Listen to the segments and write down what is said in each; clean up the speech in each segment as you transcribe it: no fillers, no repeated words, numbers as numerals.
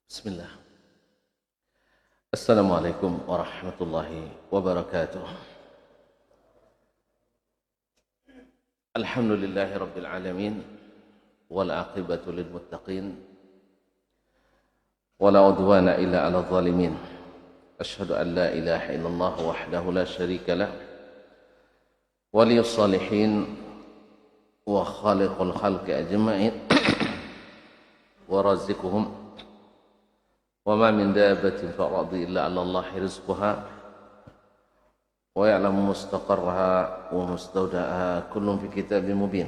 Bismillah. Assalamualaikum warahmatullahi wabarakatuh. Alhamdulillahi rabbil alamin wal aqibatu lil muttaqin wala udwana illa 'alal zalimin. Asyhadu an la ilaha illallah wahdahu la syarika lah waliyus salihin wa khaliqul khalqi ajma'in wa razikuhum وما من دابة في الأرض إلا على الله رزقها ويعلم مستقرها ومستودعها كل في كتاب مبين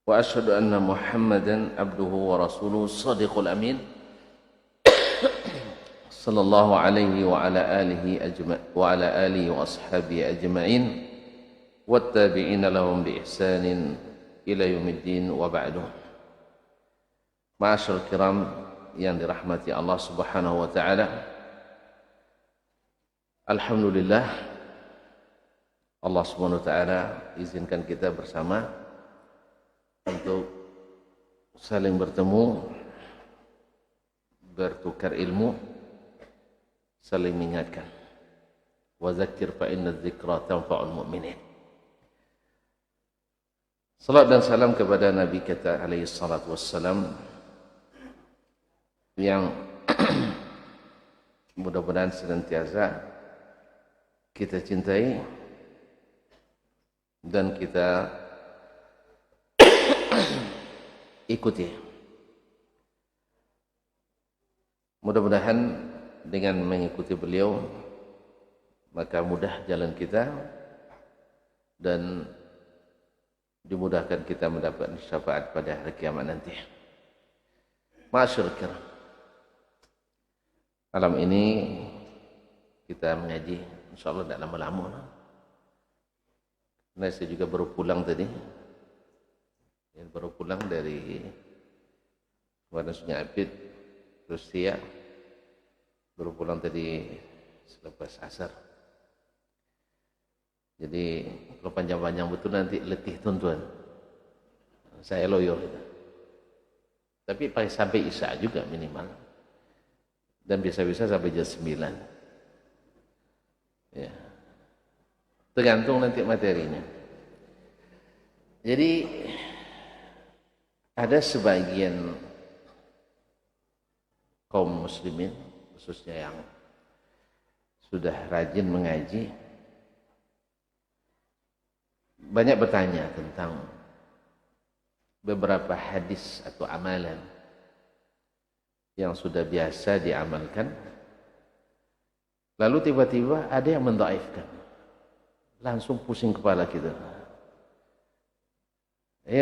وأشهد أن محمدا عبده ورسوله الصادق الأمين صلى الله عليه وعلى آله وأصحابه أجمعين والتابعين لهم بإحسان إلى يوم الدين وبعد. معاشر الكرام yang dirahmati Allah Subhanahu wa taala. Alhamdulillah Allah Subhanahu wa taala izinkan kita bersama untuk saling bertemu, bertukar ilmu, saling mengingatkan. Wa dzakkir fa inna dzikra tanfa'ul mu'minin. Salat dan salam kepada Nabi kita alaihi salatu wassalam yang mudah-mudahan senantiasa kita cintai dan kita ikuti. Mudah-mudahan dengan mengikuti beliau maka mudah jalan kita dan dimudahkan kita mendapat syafaat pada hari kiamat nanti. Ma'asyiral kiram, malam ini kita mengaji, insyaallah tidak lama-lama. Nah, saya juga baru pulang tadi. Baru pulang dari Sungai Apit, Rusia. Baru pulang tadi selepas asar. Jadi kalau panjang-panjang betul nanti letih tuan-tuan. Saya loyo gitu. Tapi sampai Isya juga minimal. Dan bisa-bisa sampai jam 9. Ya. Tergantung nanti materinya. Jadi ada sebagian kaum muslimin, khususnya yang sudah rajin mengaji, banyak bertanya tentang beberapa hadis atau amalan yang sudah biasa diamalkan, lalu tiba-tiba ada yang mendhaifkan, langsung pusing kepala kita.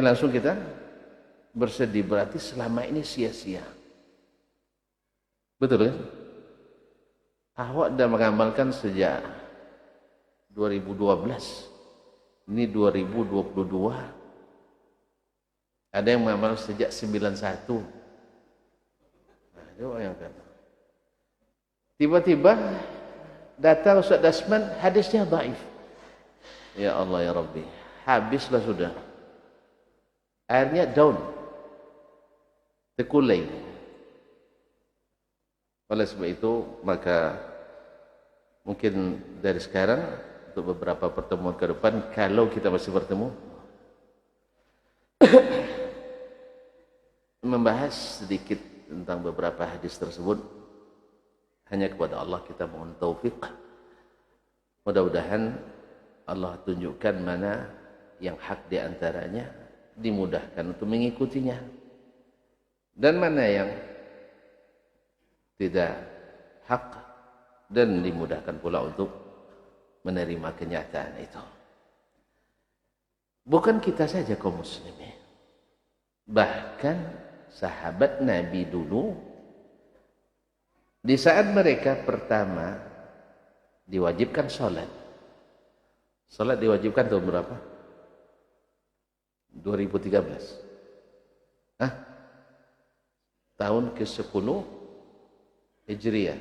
Langsung kita bersedih, berarti selama ini sia-sia. Betul kan? Awak sudah mengamalkan sejak 2012, ini 2022. Ada yang mengamal sejak 91. Coba bayangkan. Tiba-tiba datang Ustaz Dasman, hadisnya dhaif. Ya Allah ya Rabbi, habislah sudah. Airnya down, terkulai. Oleh sebab itu, maka mungkin dari sekarang untuk beberapa pertemuan ke depan, kalau kita masih bertemu, membahas sedikit tentang beberapa hadis tersebut. Hanya kepada Allah kita mohon taufik. Mudah-mudahan Allah tunjukkan mana yang hak di antaranya, dimudahkan untuk mengikutinya, dan mana yang tidak hak, dan dimudahkan pula untuk menerima kenyataan itu. Bukan kita saja kaum muslimin, bahkan sahabat Nabi dulu, di saat mereka pertama diwajibkan salat. Salat diwajibkan tahun berapa? 2013. Tahun ke-10 Hijriah.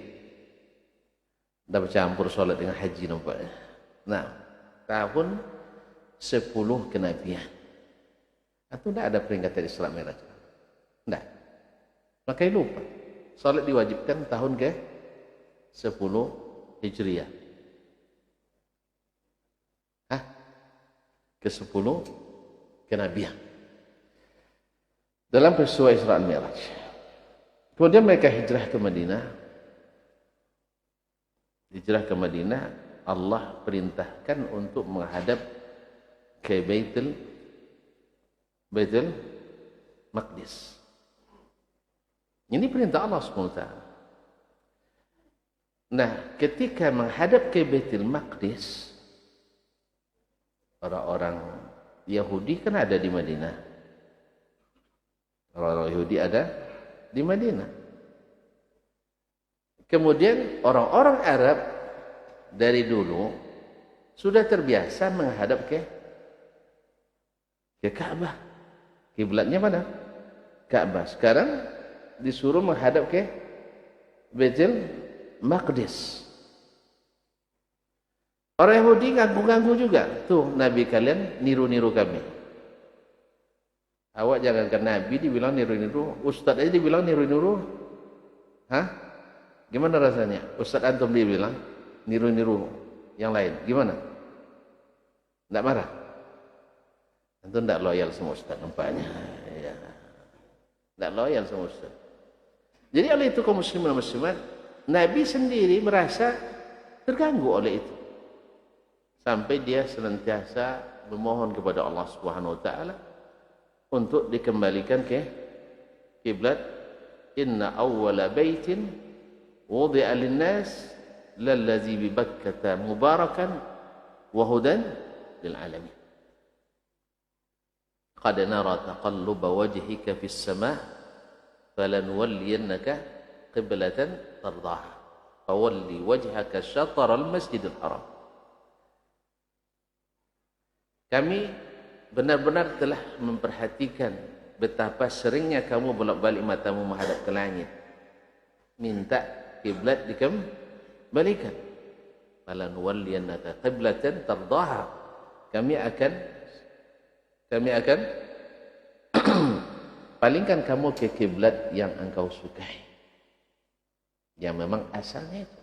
Dah bercampur salat dengan haji nampaknya. Nah, tahun 10 kenabian. Atau tidak ada peringatan Isra Mi'raj? Tidak. Makanya lupa. Salat diwajibkan tahun ke 10 Hijriah. Ke 10 kenabian. Dalam peristiwa Isra dan Mi'raj. Kemudian mereka hijrah ke Madinah. Hijrah ke Madinah, Allah perintahkan untuk menghadap ke Baitul Maqdis. Ini perintah Allah SWT. Nah, ketika menghadap ke Baitul Maqdis, orang-orang Yahudi kan ada di Madinah. Orang-orang Yahudi ada di Madinah. Kemudian orang-orang Arab dari dulu sudah terbiasa menghadap ke Ka'bah. Kiblatnya mana? Ka'bah. Sekarang disuruh menghadap ke Baitul Maqdis. Orang Yahudi ngaku-ngaku juga. Tuh, Nabi kalian niru-niru kami. Awak jangankan Nabi dibilang niru-niru, Ustadz aja dibilang niru-niru. Hah? Gimana rasanya? Ustadz antum dibilang niru-niru yang lain. Gimana? Tidak marah? Antum tidak loyal sama Ustadz nampaknya. Ya. Tidak loyal sama Ustadz. Jadi oleh itu kaum muslimin dan muslimat, Nabi sendiri merasa terganggu oleh itu. Sampai dia senantiasa memohon kepada Allah Subhanahu wa taala untuk dikembalikan ke kiblat. Inna awwala baitin wudi'a lin-nas lallazi bi Bakkah mubarakan wa hudan lil alamin. Qad nara taqalluba wajhika fis sama' falanwalliyannaka qiblatan tardaha fawalli wajhaka syatral masjidil haram. Kami benar-benar telah memperhatikan betapa seringnya kamu bolak-balik matamu menghadap ke langit, minta kiblat dikembalikan. Falanwalliyannaka qiblatan tardaha. Kami akan palingkan kamu ke kiblat yang engkau sukai, yang memang asalnya itu.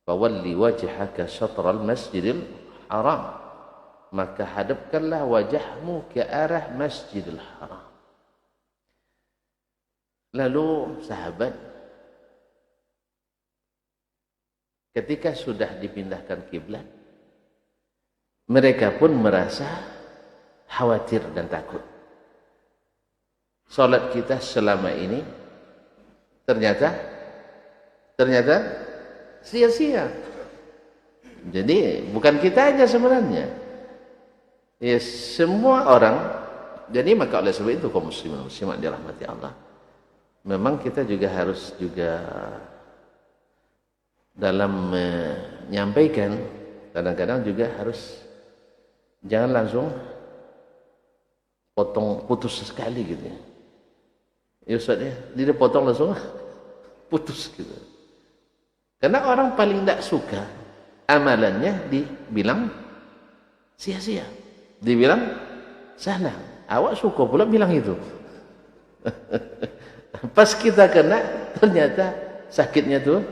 Fawalli wajhaka syatral masjidil haram. Maka hadapkanlah wajahmu ke arah Masjidil Haram. Lalu sahabat, ketika sudah dipindahkan kiblat, mereka pun merasa khawatir dan takut. Salat kita selama ini ternyata sia-sia. Jadi bukan kita aja sebenarnya. Ya, semua orang. Jadi maka oleh sebab itu kaum muslimin muslimat dirahmati Allah, memang kita juga harus dalam menyampaikan, kadang-kadang juga harus jangan langsung putus sekali gitu ya. Ya Ustaz ya, dia potong langsung putus gitu. Karena orang paling tidak suka amalannya dibilang sia-sia. Dibilang salah. Awak suka pula bilang itu. Pas kita kena, ternyata sakitnya tuh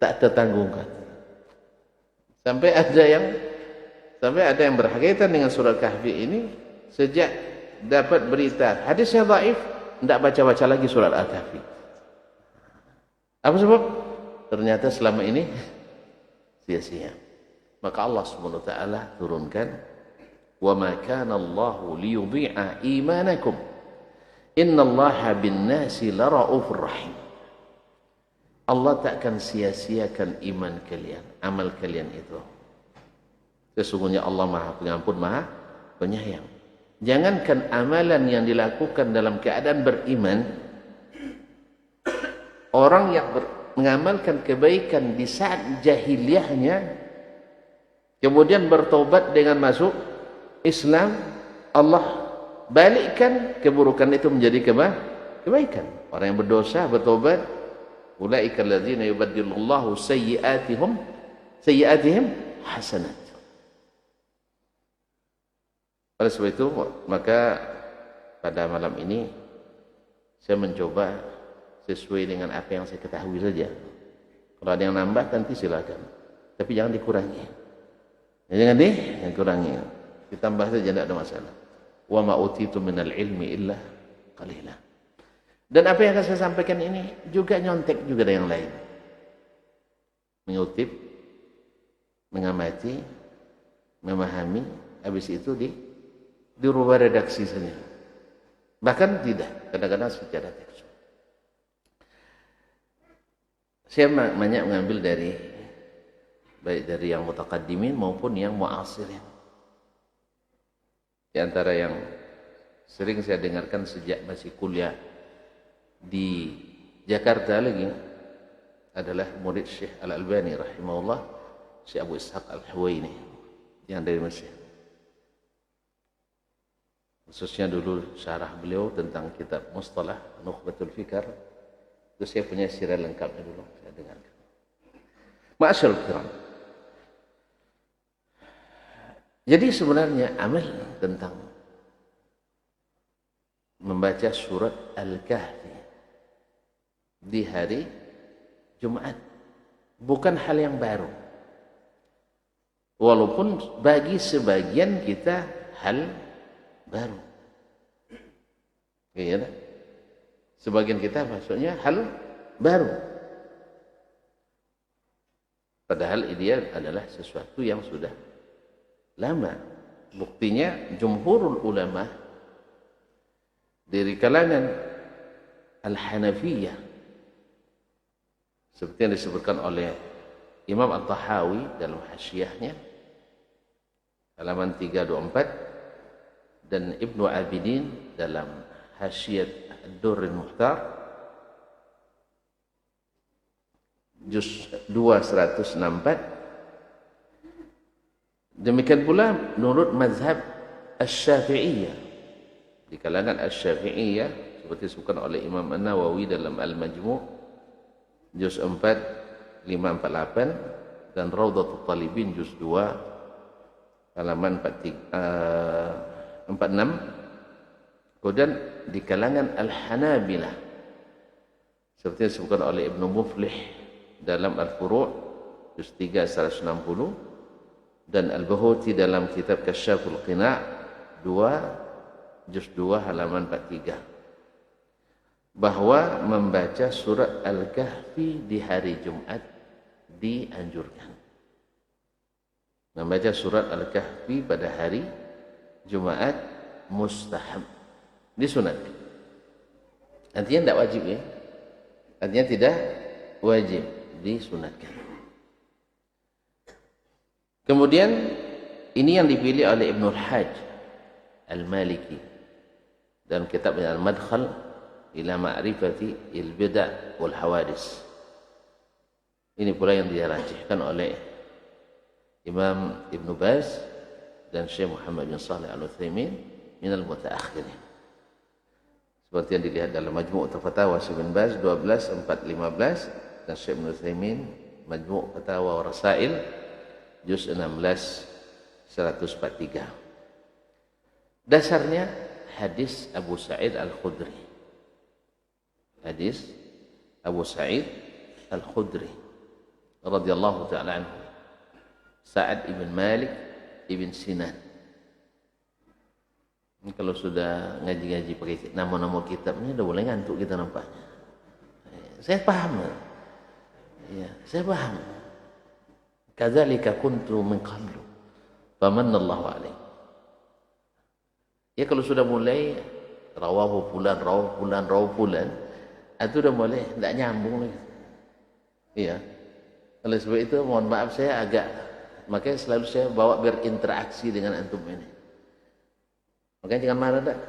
tak tertanggungkan. Sampai ada yang berkaitan dengan surat Kahfi ini, sejak dapat berita hadisnya dhaif, tidak baca-baca lagi surat Al-Kahfi. Apa sebab? Ternyata selama ini sia-sia. Maka Allah Subhanahu wa taala turunkan, وَمَا كَانَ اللَّهُ لِيُضِيعَ إِيمَانَكُمْ إِنَّ اللَّهَ بِالنَّاسِ لَرَءُوفٌ رَحِيمٌ. Allah takkan sia-siakan iman kalian, amal kalian itu. Sesungguhnya Allah Maha Pengampun, Maha Penyayang. Jangankan amalan yang dilakukan dalam keadaan beriman, orang yang mengamalkan kebaikan di saat jahiliyahnya, kemudian bertobat dengan masuk Islam, Allah balikkan keburukan itu menjadi kebaikan. Orang yang berdosa bertobat, ulaika alladzina yubaddilullahu sayyi'atihim hasanat. Oleh sebab itu, maka pada malam ini Saya mencoba sesuai dengan apa yang saya ketahui saja. Kalau ada yang nambah nanti silakan, tapi jangan dikurangi. Jangan dikurangi, ditambah saja, tidak ada masalah. Wa ma utitu minal ilmi illa qalila. Dan apa yang akan saya sampaikan ini juga nyontek juga dari yang lain. Mengutip, mengamati, memahami, habis itu dirubah redaksi saja. Bahkan tidak, kadang-kadang secara tekstual. Saya banyak mengambil dari baik dari yang mutaqaddimin maupun yang mu'asirin. Di antara yang sering saya dengarkan sejak masih kuliah di Jakarta lagi adalah murid Syekh Al-Albani rahimahullah, Syekh Abu Ishaq Al-Huwaini yang dari Mesir. Khususnya dulu syarah beliau tentang kitab Mustalah Nukhbatul Fikar, itu saya punya sirah lengkapnya dulu saya dengarkan. Ma'asyarul kiram. Jadi sebenarnya amal tentang membaca surat Al-Kahfi di hari Jumat bukan hal yang baru. Walaupun bagi sebagian kita hal baru. Iya, sebagian kita maksudnya hal baru. Padahal ideal adalah sesuatu yang sudah lama. Buktinya jumhurul ulama dari kalangan Al-Hanafiyah seperti yang disebutkan oleh Imam At-Tahawi dalam hasyiahnya halaman 324 dan Ibnu Abidin dalam hasyiat Ad-Durrul Mukhtar juz 2 164. Demikian pula menurut mazhab Asy-Syafi'iyah, di kalangan Asy-Syafi'iyah seperti disebutkan oleh Imam An-Nawawi dalam Al-Majmu' juz 4 548 dan Raudhatul Talibin juz 2 halaman 46. Kemudian di kalangan Al-Hanabilah seperti yang disebutkan oleh Ibnu Muflih dalam Al-Furu' juz 3 160 dan Al-Bahuti dalam kitab Kasyaful Qina' 2 juz 2 halaman 43, bahwa membaca surat Al-Kahfi di hari Jumat dianjurkan. Membaca surat Al-Kahfi pada hari Jumat mustahab, disunatkan. Artinya tidak wajib ya. Artinya tidak wajib, disunatkan. Kemudian ini yang dipilih oleh Ibnul Hajj Al-Maliki dalam kitabnya Al-Madkhal ila Ma'rifati al-Bid'ah wal Hawadis. Ini pula yang dirajihkan oleh Imam Ibn Baz dan Syekh Muhammad bin Shalih Al-Utsaimin minal mutaakhirin. Seperti yang dilihat dalam Majmu' Fatawa Syekh bin Baz 12/4-15 dan Syekh Ibn Utsaimin Majmu' Fatawa wa Rasail juz 16/143. Dasarnya hadis Abu Sa'id Al-Khudri. Hadis Abu Sa'id Al-Khudri radhiyallahu ta'ala anhu, Sa'ad ibn Malik ibn Sinan. Ini kalau sudah ngaji-ngaji pakai nama-nama kitabnya udah boleh ngantuk kita nampaknya. Saya paham. Ya, saya paham. Kadzalika kuntu min qablu famanallahu alaihi. Ya kalau sudah mulai rawahu fulan itu udah mulai tidak nyambung lagi. Iya. Oleh sebab itu mohon maaf saya agak, makanya selalu saya bawa berinteraksi dengan antum ini. Makanya jangan marah dah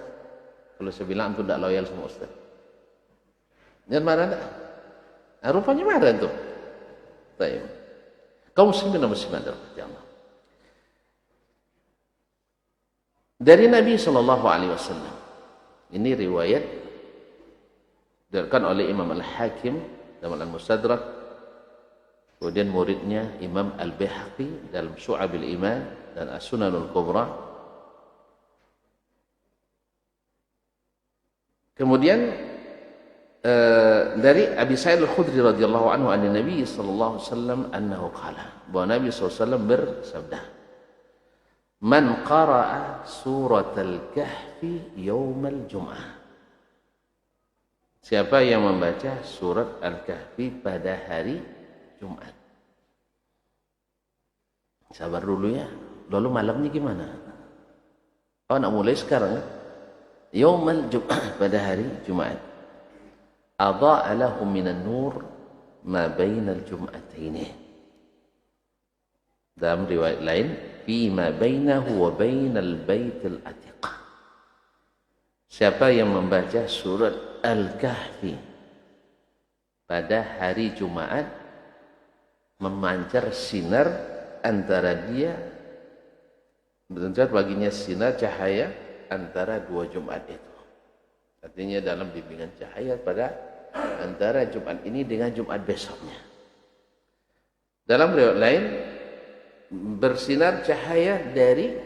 kalau saya bilang antum tidak loyal sama ustaz. Jangan marah dah. Nah, rupanya marah antum. Baik. Kaum muslimin dan muslimat dirahmati Allah. Dari Nabi SAW, ini riwayat diriwayatkan oleh Imam Al-Hakim dalam Al-Mustadrak, kemudian muridnya Imam Al-Baihaqi dalam Syu'abil Iman dan As-Sunanul Kubra. Kemudian dari Abi Sa'id Al-Khudri radhiyallahu anhu an Nabi sallallahu alaihi wasallam annahu qala, bahwa Nabi sallallahu alaihi wasallam bersabda, "Man qara'a suratal kahfi yaumal jum'ah." Siapa yang membaca surat Al-Kahfi pada hari Jumat. Sabar dulu ya. Lalu malamnya gimana? Oh, nak mulai sekarang. Yaumal Jum'ah, pada hari Jumat. Adha'a lahu minan nur ma bainal jum'ataini. Dalam riwayat lain, fi ma bainahu wa bainal baitil atiq. Siapa yang membaca surat Al-Kahfi pada hari Jumat, memancar sinar antara dia, baginya sinar cahaya antara dua Jumat itu. Artinya dalam bimbingan cahaya pada antara Jumat ini dengan Jumat besoknya. Dalam riwayat lain, bersinar cahaya dari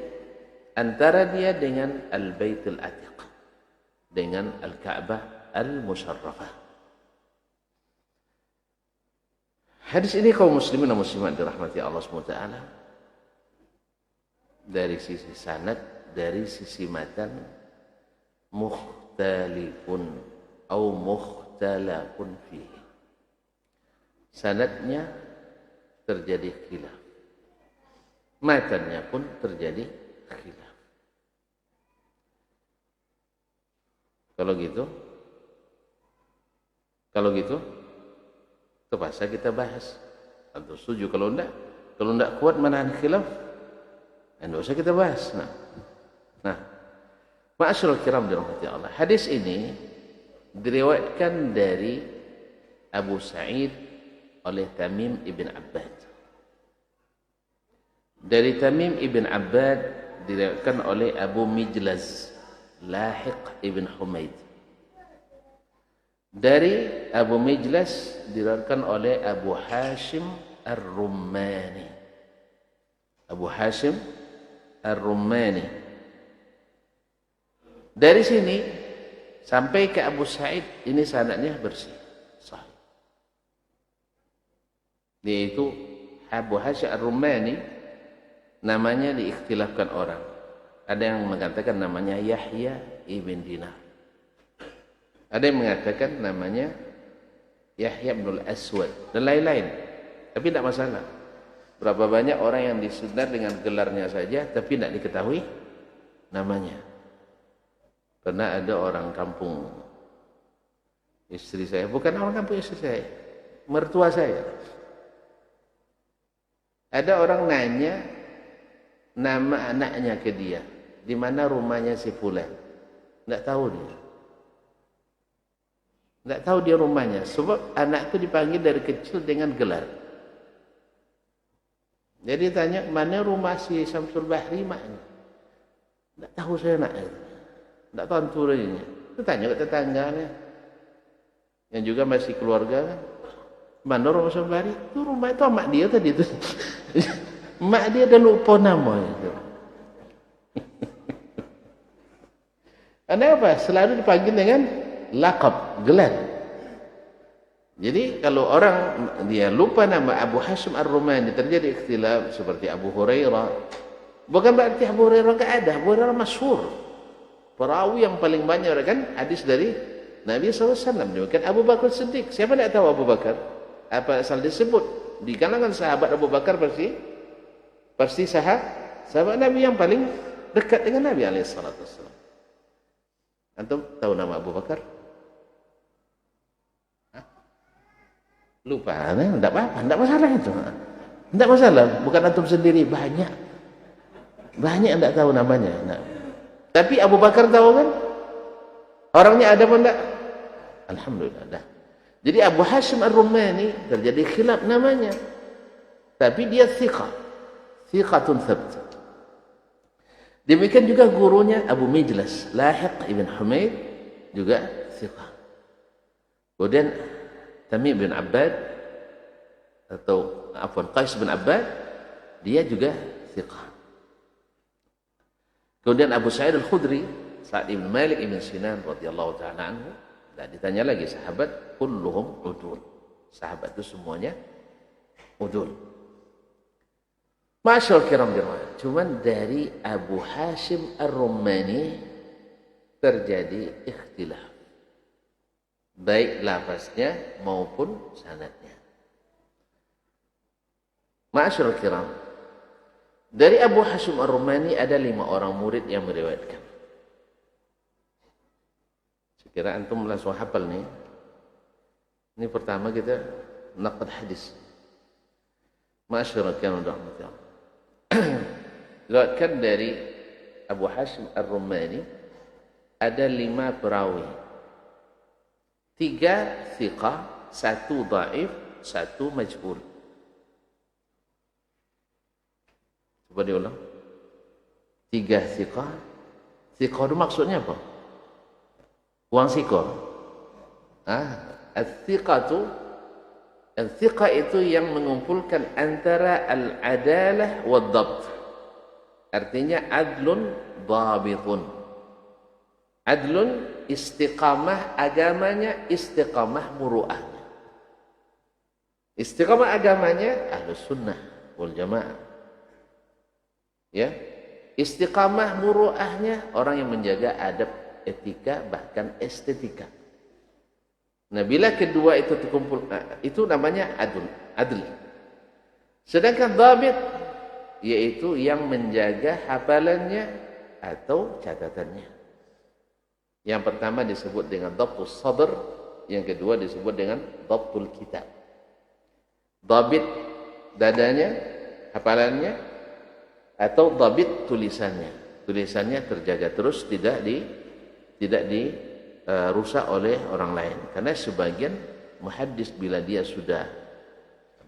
antara dia dengan Al-Baitul Atiq, dengan Al-Ka'bah Al-Musharrafah. Hadis ini kaum muslimin dan muslimat dirahmati Allah SWT, dari sisi sanad, dari sisi matan, mukhtalifun atau mukhtalafun fihi. Sanadnya terjadi khilaf, matannya pun terjadi khilaf. Kalau gitu terpaksa kita bahas. Atau setuju, kalau enggak kuat menahan khilaf, enggak usah kita bahas. Nah, ma'asyiral kiram dirahmati Allah. Hadis ini diriwayatkan dari Abu Sa'id oleh Tamim ibn Abbad. Dari Tamim ibn Abbad diriwayatkan oleh Abu Mijlaz Lahiq ibn Humaid. Dari Abu Mijlas diriwayatkan oleh Abu Hashim Ar-Rummani. Abu Hashim Ar-Rummani. Dari sini sampai ke Abu Sa'id, ini sanadnya bersih, sahih. Yaitu Abu Hashim Ar-Rummani, namanya diikhtilafkan orang. Ada yang mengatakan namanya Yahya ibn Dinar. Ada yang mengatakan namanya Yahya bin Al-Aswad dan lain-lain. Tapi tidak masalah. Berapa banyak orang yang disunat dengan gelarnya saja tapi tidak diketahui namanya. Pernah ada orang kampung istri saya, bukan orang kampung istri saya, mertua saya. Ada orang nanya nama anaknya ke dia, di mana rumahnya si fulan. Tidak tahu dia. Tidak tahu dia rumahnya, sebab anak itu dipanggil dari kecil dengan gelar. Jadi tanya, mana rumah si Syamsul Bahri, maknya? Tidak tahu saya nak. Tidak tahu anturanya. Itu tanya ke tetangganya, yang juga masih keluarga kan. Mana rumah Syamsul Bahri? Itu rumah itu mak dia tadi itu. Mak dia dah lupa nama itu. Kenapa? Selalu dipanggil dengan laqab, gelar. Jadi kalau orang dia lupa nama Abu Hashim Ar-Rumani, terjadi ikhtilaf seperti Abu Hurairah. Bukan berarti Abu Hurairah enggak ada. Abu Hurairah masyhur, perawi yang paling banyak kan hadis dari Nabi SAW. Demikian Abu Bakar Siddiq. Siapa tidak tahu Abu Bakar? Apa asal disebut di kalangan sahabat Abu Bakar pasti sahabat Nabi yang paling dekat dengan Nabi SAW. Antum tahu nama Abu Bakar? Lupa, tidak apa-apa, tidak masalah itu. Tidak masalah, bukan antum sendiri, banyak yang tidak tahu namanya. Nah. Tapi Abu Bakar tahu kan? Orangnya ada pun tidak? Alhamdulillah dah. Jadi Abu Hashim Ar-Rumani terjadi khilaf namanya. Tapi dia thiqatun thabt. Demikian juga gurunya Abu Mijlas Lahiq ibn Humaid juga thiqah. Kemudian Tamim bin Abbad atau Qais bin Abbad, dia juga thiqah. Kemudian Abu Sa'id Al-Khudri, Sa'd ibn Malik ibn Sinan radhiyallahu ta'ala anhu, Nah, ditanya lagi sahabat, kulluhum udul. Sahabat itu semuanya udul. Masyaallah kiram dirahmati. Cuman dari Abu Hashim Ar-Rumani terjadi ikhtilaf. Baik lafaznya maupun sanadnya. Masyaallah kiram. Dari Abu Hashim Ar-Rumani ada 5 orang murid yang meriwayatkan. Sekira antum langsung hafal nih. Ini pertama kita naqad hadis. Masyaallah kiram dirahmati. Diriwayatkan dari Abu Hashim Ar-Rumani ada 5 perawi. 3 thiqah, 1 dhaif, 1 majhul. Coba diulang. 3 thiqah. Thiqah itu maksudnya apa? Uang siko. Al-thiqah itu yang mengumpulkan antara al-adalah wa dhabt. Artinya adlun dhabitun. Adlun istiqamah agamanya, istiqamah muru'ahnya. Istiqamah agamanya Ahlus Sunnah wal Jamaah. Ya. Istiqamah muru'ahnya orang yang menjaga adab, etika, bahkan estetika. Nah, bila kedua itu terkumpul, itu namanya adl. Sedangkan dhabit yaitu yang menjaga hafalannya atau catatannya. Yang pertama disebut dengan dhabtus sadr, yang kedua disebut dengan dhabtul kitab. Dhabit dadanya, hafalannya, atau dhabit tulisannya. Tulisannya terjaga terus, tidak dirusak oleh orang lain. Karena sebagian muhaddis bila dia sudah,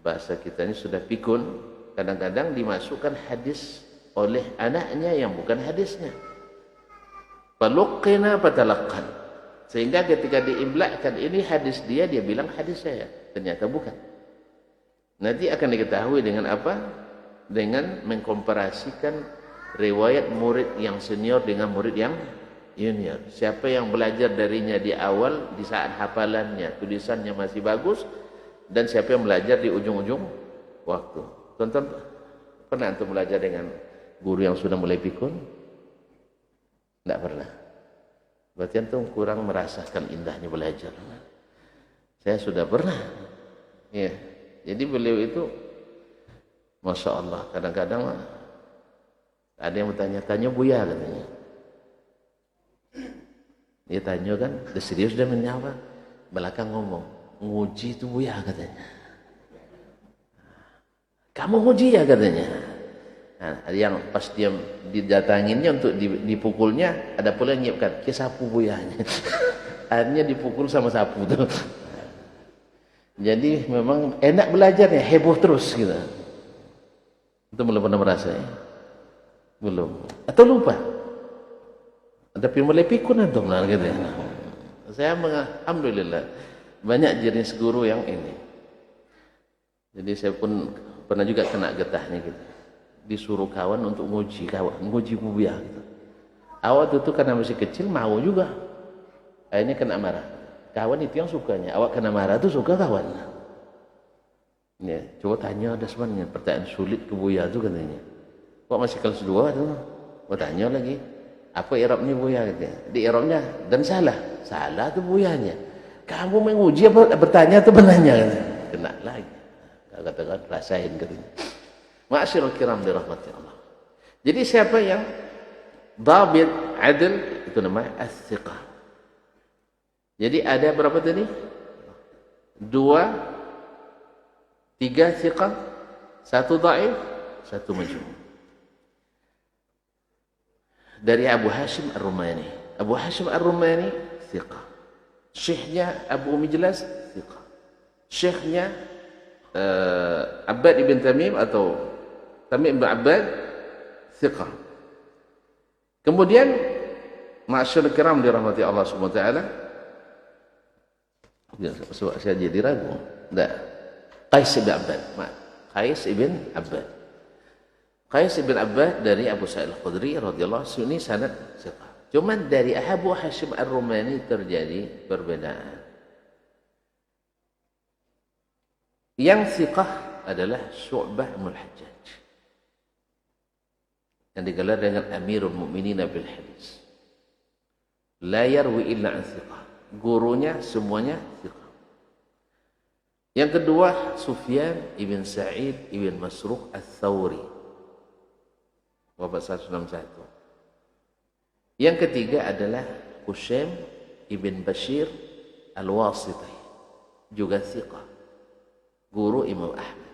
bahasa kita ini sudah pikun, kadang-kadang dimasukkan hadis oleh anaknya yang bukan hadisnya. Faluqqina fatalaqqan. Sehingga ketika diimlakkan ini hadis dia bilang hadis saya, ternyata bukan. Nanti akan diketahui dengan apa? Dengan mengkomparasikan riwayat murid yang senior dengan murid yang junior. Siapa yang belajar darinya di awal, di saat hafalannya, tulisannya masih bagus, dan siapa yang belajar di ujung-ujung waktu. Tonton, pernah antum belajar dengan guru yang sudah mulai pikun? Tidak pernah. Berarti antum kurang merasakan indahnya belajar. Saya sudah pernah. Ya. Jadi beliau itu, Masya Allah, kadang-kadang ada yang bertanya-tanya Buya katanya. Dia tanya kan, udah serius dia menjawab. Belakang ngomong, nguji itu Buya katanya. Kamu nguji ya katanya. Nah, yang pas dia didatanginnya untuk dipukulnya, ada pula yang nyiapkan, ke sapu Buyanya. Akhirnya dipukul sama sapu tuh. Jadi memang enak belajarnya, heboh terus gitu. Itu belum pernah merasa ya? Belum. Atau lupa? Tapi mulai pikun antum lah gitu ya. Saya alhamdulillah banyak jenis guru yang ini. Jadi saya pun pernah juga kena getahnya gitu. Disuruh kawan untuk nguji Buya gitu. Awak itu karena masih kecil mau juga. Akhirnya kena marah. Kawan itu yang sukanya. Awak kena marah itu suka kawan. Ya, coba tanya ada sebenarnya pertanyaan sulit ke Buya itu katanya. Kok masih kelas 2 tuh? Mau tanya lagi. Apa i'rabnya Buya gitu. Di i'rabnya dan salah tuh Buyanya. Kamu menguji apa bertanya atau menanya gitu. Kena lagi. Katakan rasain katanya. Ma'asyiral kiram dirahmati Allah. Jadi siapa yang dhabit adil itu namanya as-thiqah. Jadi ada berapa tadi? 2, 3 thiqah, 1 dhaif, 1 majhul. Dari Abu Hashim Ar-Rumani. Abu Hashim Ar-Rumani thiqah. Syekhnya Abu Mijlas thiqah. Syekhnya Abbad ibn Tamim atau Tamim ibn Abbad thiqah. Kemudian ma'asyarul kiram dirahmati Allah Subhanahu wa taala. Saya jadi ragu. Enggak. Qais ibn Abbad. Qais ibn Abbad. Qais ibn Abbad dari Abu Sa'id Al-Khudri radhiyallahu anhu, ini sanad thiqah. Cuma dari Abu Hashim Ar-Rumani terjadi perbedaan. Yang thiqah adalah Syu'bah bin Al-Hajjaj, yang digelar dengan Amirul Mukminin bil Hadis. La yarwi illa an thiqah. Gurunya semuanya thiqah. Yang kedua Sufyan ibn Sa'id ibn Masruq Ats-Tsauri, wafat 161. Yang ketiga adalah Hushaim ibn Bashir Al-Wasiti, juga thiqah, guru Imam Ahmad.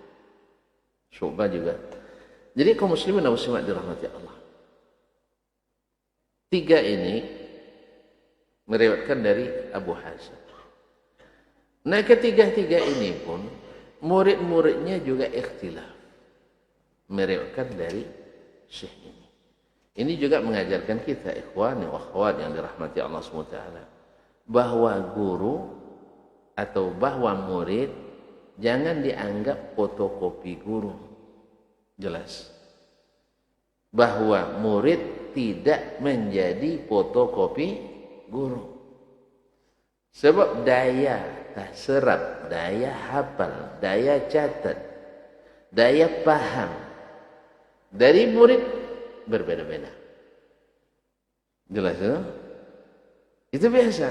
Syu'bah juga. Jadi kaum muslimin dan muslimat dirahmati Allah, tiga ini meriwayatkan dari Abu Hashim. Nah, ketiga-tiga ini pun murid-muridnya juga ikhtilaf meriwayatkan dari syekh ini. Ini juga mengajarkan kita ikhwan wa akhwat yang dirahmati Allah SWT, bahwa guru atau bahwa murid jangan dianggap fotokopi guru. Jelas bahwa murid tidak menjadi fotokopi guru. Sebab daya serap, daya hafal, daya catat, daya paham dari murid berbeda-beda. Jelas ya? Itu biasa.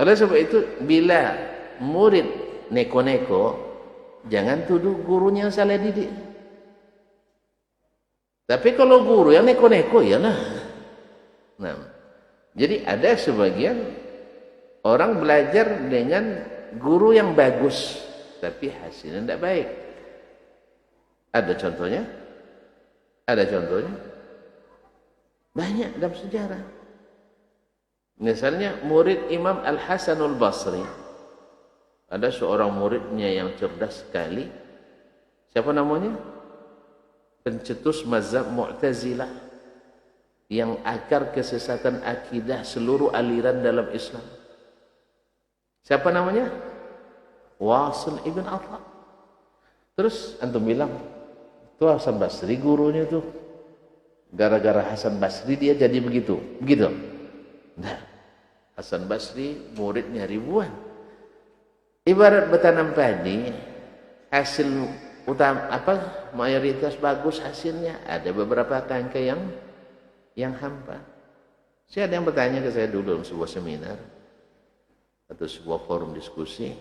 Oleh sebab itu, bila murid neko-neko, jangan tuduh gurunya salah didik. Tapi kalau guru yang neko-neko, iyalah. Nah, jadi ada sebagian orang belajar dengan guru yang bagus, tapi hasilnya tidak baik. Ada contohnya? Ada contohnya? Banyak dalam sejarah. Misalnya murid Imam Al-Hasanul Basri. Ada seorang muridnya yang cerdas sekali. Siapa namanya? Pencetus mazhab Mu'tazilah, yang akar kesesatan akidah seluruh aliran dalam Islam. Siapa namanya? Wasil ibn Atha. Terus antum bilang, itu Hasan Basri gurunya tuh. Gara-gara Hasan Basri dia jadi begitu. Begitu? Nah, Hasan Basri muridnya ribuan. Ibarat bertanam padi, hasil utama mayoritas bagus hasilnya, ada beberapa tangkai yang hampa. Saya ada yang bertanya ke saya dulu dalam sebuah seminar atau sebuah forum diskusi,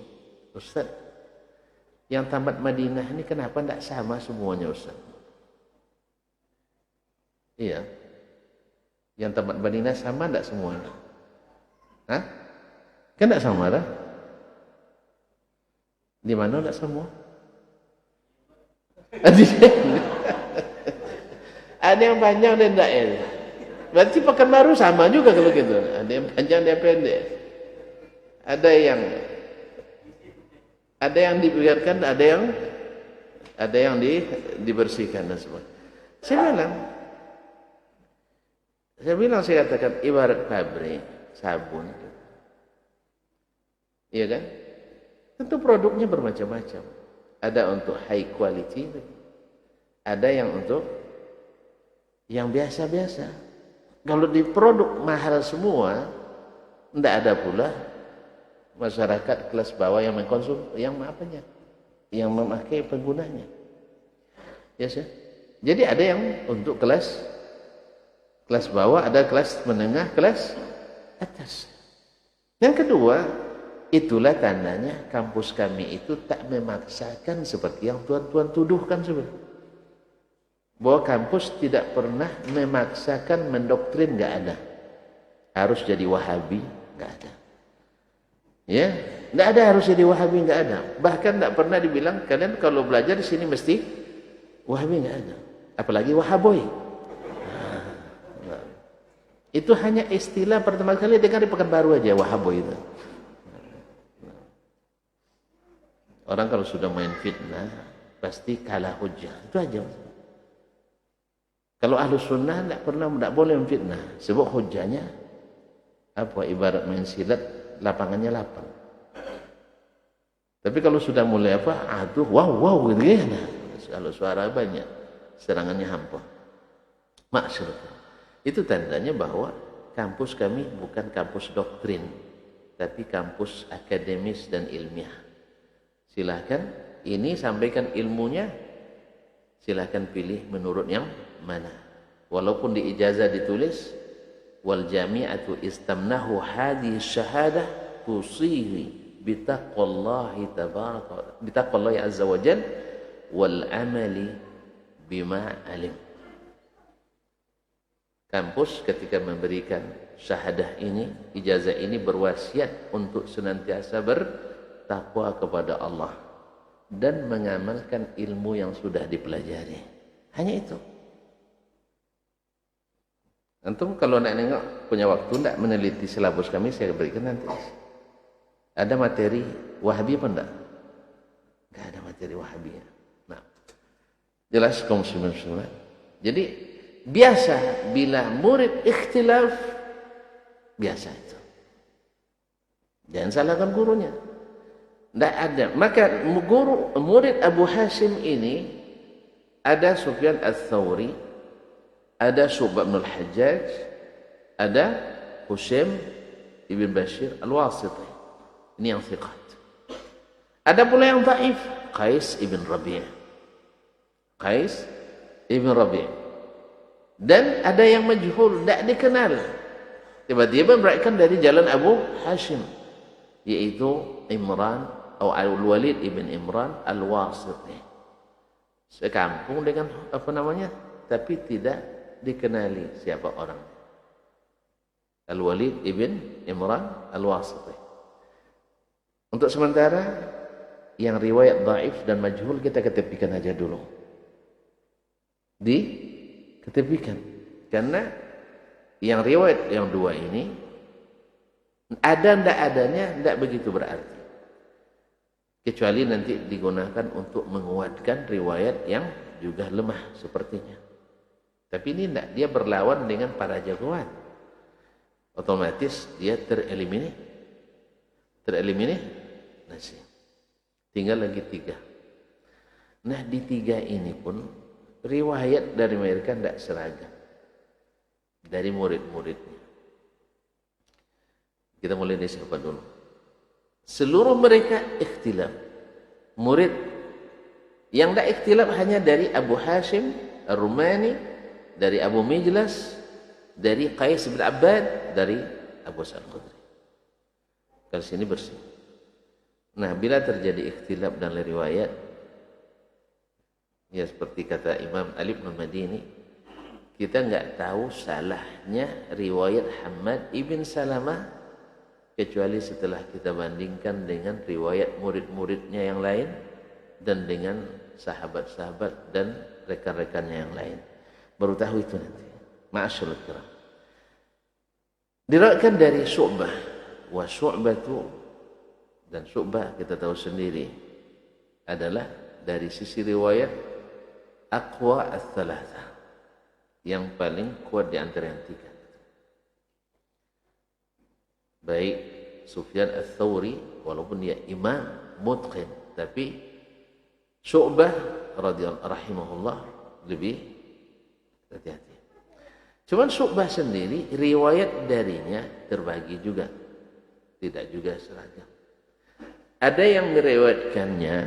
Ustaz, yang tamat Madinah ini kenapa tidak sama semuanya, Ustaz? Iya, yang tamat Madinah sama tidak semuanya? Hah? Kan tidak sama dah? Di mana tidak semua? Ada yang panjang dan tidak enak. Berarti Pekanbaru sama juga kalau gitu. Ada yang panjang, ada yang pendek. Ada yang dibiarkan, ada yang dibersihkan dan sebagainya. Saya katakan ibarat pabrik sabun. Iya kan? Tentu produknya bermacam-macam. Ada untuk high quality, ada yang untuk yang biasa-biasa. Kalau di produk mahal semua, tidak ada pula masyarakat kelas bawah yang mengkonsum, yang memakai penggunanya. Yes, ya? Jadi ada yang untuk kelas bawah, ada kelas menengah, kelas atas. Yang kedua, itulah tandanya kampus kami itu tak memaksakan seperti yang tuan-tuan tuduhkan sebenarnya. Bahwa kampus tidak pernah memaksakan mendoktrin, nggak ada. Harus jadi Wahabi, nggak ada. Ya, nggak ada harus jadi Wahabi, nggak ada. Bahkan nggak pernah dibilang kalian kalau belajar di sini mesti Wahabi, nggak ada. Apalagi Wahaboy. Nah, itu hanya istilah pertama kali dengar di Pekanbaru aja, Wahaboy itu. Orang kalau sudah main fitnah pasti kalah hujah, itu aja. Kalau ahlu sunnah tidak boleh memfitnah, sebab hujahnya apa, ibarat main silat lapangannya lapang. Tapi kalau sudah mulai wow gitu ya, nah, kalau suara banyak serangannya hampa, maksud itu tandanya bahwa kampus kami bukan kampus doktrin, tapi kampus akademis dan ilmiah. Silahkan ini sampaikan ilmunya, silahkan pilih menurut yang mana. Walaupun di ijazah ditulis wal jami'atu istamnahu hadhihi syahadah tusihi bitaqwallahi tabaraka bitaqwallahi azza wa jalla wal amali bima alim. Kampus ketika memberikan syahadah ini, ijazah ini berwasiat untuk senantiasa bertakwa kepada Allah dan mengamalkan ilmu yang sudah dipelajari. Hanya itu. Antum kalau nak nengok punya waktu tidak meneliti silabus kami, saya berikan nanti. Ada materi Wahabi apa enggak? Enggak ada materi Wahabi. Nah, jelas kaum muslimin. Jadi biasa bila murid ikhtilaf, biasa itu. Jangan salahkan gurunya. Tidak ada. Maka murid Abu Hashim ini ada Sufyan Ats-Tsauri, ada Syu'bah bin Al-Hajjaj, ada Husaim ibn Bashir Al-Wasiti. Ini yang thiqat. Ada pula yang dhaif, Qais ibn Rabi'. Qais ibn Rabi'. Dan ada yang majhul, tidak dikenal. Tiba-tiba berikan dari jalan Abu Hashim, yaitu Imran atau Al-Walid ibn Imran Al-Wasiti. Sekampung dengan apa namanya, tapi tidak dikenali siapa orang. Al-Walid ibn Imran Al-Wasiti. Untuk sementara yang riwayat dhaif dan majhul kita ketepikan aja dulu. Ketepikan. Karena yang riwayat yang dua ini ada ndak adanya ndak begitu berarti. Kecuali nanti digunakan untuk menguatkan riwayat yang juga lemah sepertinya. Tapi ini ndak, dia berlawan dengan para jagoan. Otomatis dia tereliminasi. Tinggal lagi 3. Nah, di 3 ini pun riwayat dari mereka tidak seragam dari murid-muridnya. Kita mulai dari siapa dulu? Seluruh mereka ikhtilaf. Murid yang tidak ikhtilaf hanya dari Abu Hashim Ar-Rumani, dari Abu Mijlas, dari Qais bin Abbad, dari Abu Sa'id Al-Khudri. Kalau sini bersih. Nah, bila terjadi ikhtilaf dalam riwayat, ya seperti kata Imam Ali bin Madini, kita enggak tahu salahnya riwayat Hammad ibn Salamah kecuali setelah kita bandingkan dengan riwayat murid-muridnya yang lain dan dengan sahabat-sahabat dan rekan-rekannya yang lain. Baru tahu itu nanti. Ma'asyarul kiram. Diriwayatkan dari Syu'bah. Wa Syu'batu, dan Syu'bah kita tahu sendiri adalah dari sisi riwayat aqwa ats-tsalatsa, yang paling kuat di antara yang 3. Baik Sufyan Ats-Tsauri walaupun dia imam mutqin, tapi Syu'bah radhiyallahu rahimahullah lebih hati-hati. Cuman Syu'bah sendiri riwayat darinya terbagi juga, tidak juga seragam. Ada yang meriwayatkannya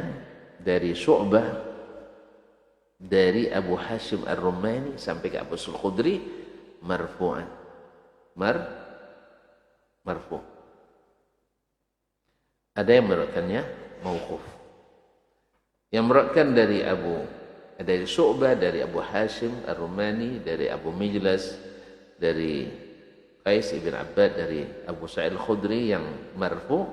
dari Syu'bah dari Abu Hashim Ar-Rumani sampai ke Abu Sa'id Al-Khudri marfu'an. Marfu'. Ada yang meriwayatkannya mauquf. Yang meriwayatkan dari Syu'bah, dari Abu Hashim Ar-Rumani, dari Abu Mijlas, dari Qais ibn Abbad, dari Abu Sa'id Al-Khudri yang marfu'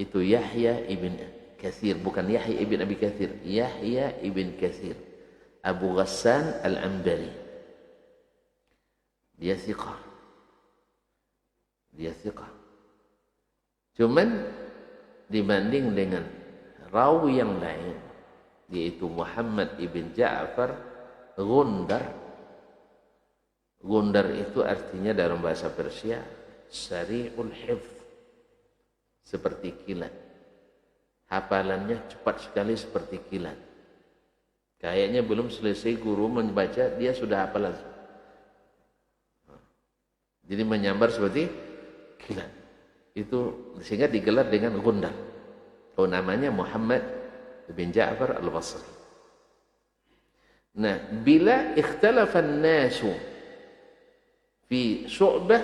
itu Yahya ibn Katsir, bukan Yahya ibn Abi Katsir, Yahya ibn Katsir Abu Ghassan Al-Anbari. Dia thiqah. Cuman dibanding dengan rawi yang lain, yaitu Muhammad ibn Ja'far Gundar. Gundar itu artinya dalam bahasa Persia sari'ul hifz, seperti kilat. Hafalannya cepat sekali seperti kilat. Kayaknya belum selesai guru membaca dia sudah hafal langsung. Jadi menyambar seperti kilat. Itu sehingga digelar dengan Gundar. Oh, namanya Muhammad bin Ja'far al-Basri. Nah, bila ikhtalafan nasu fi Syu'bah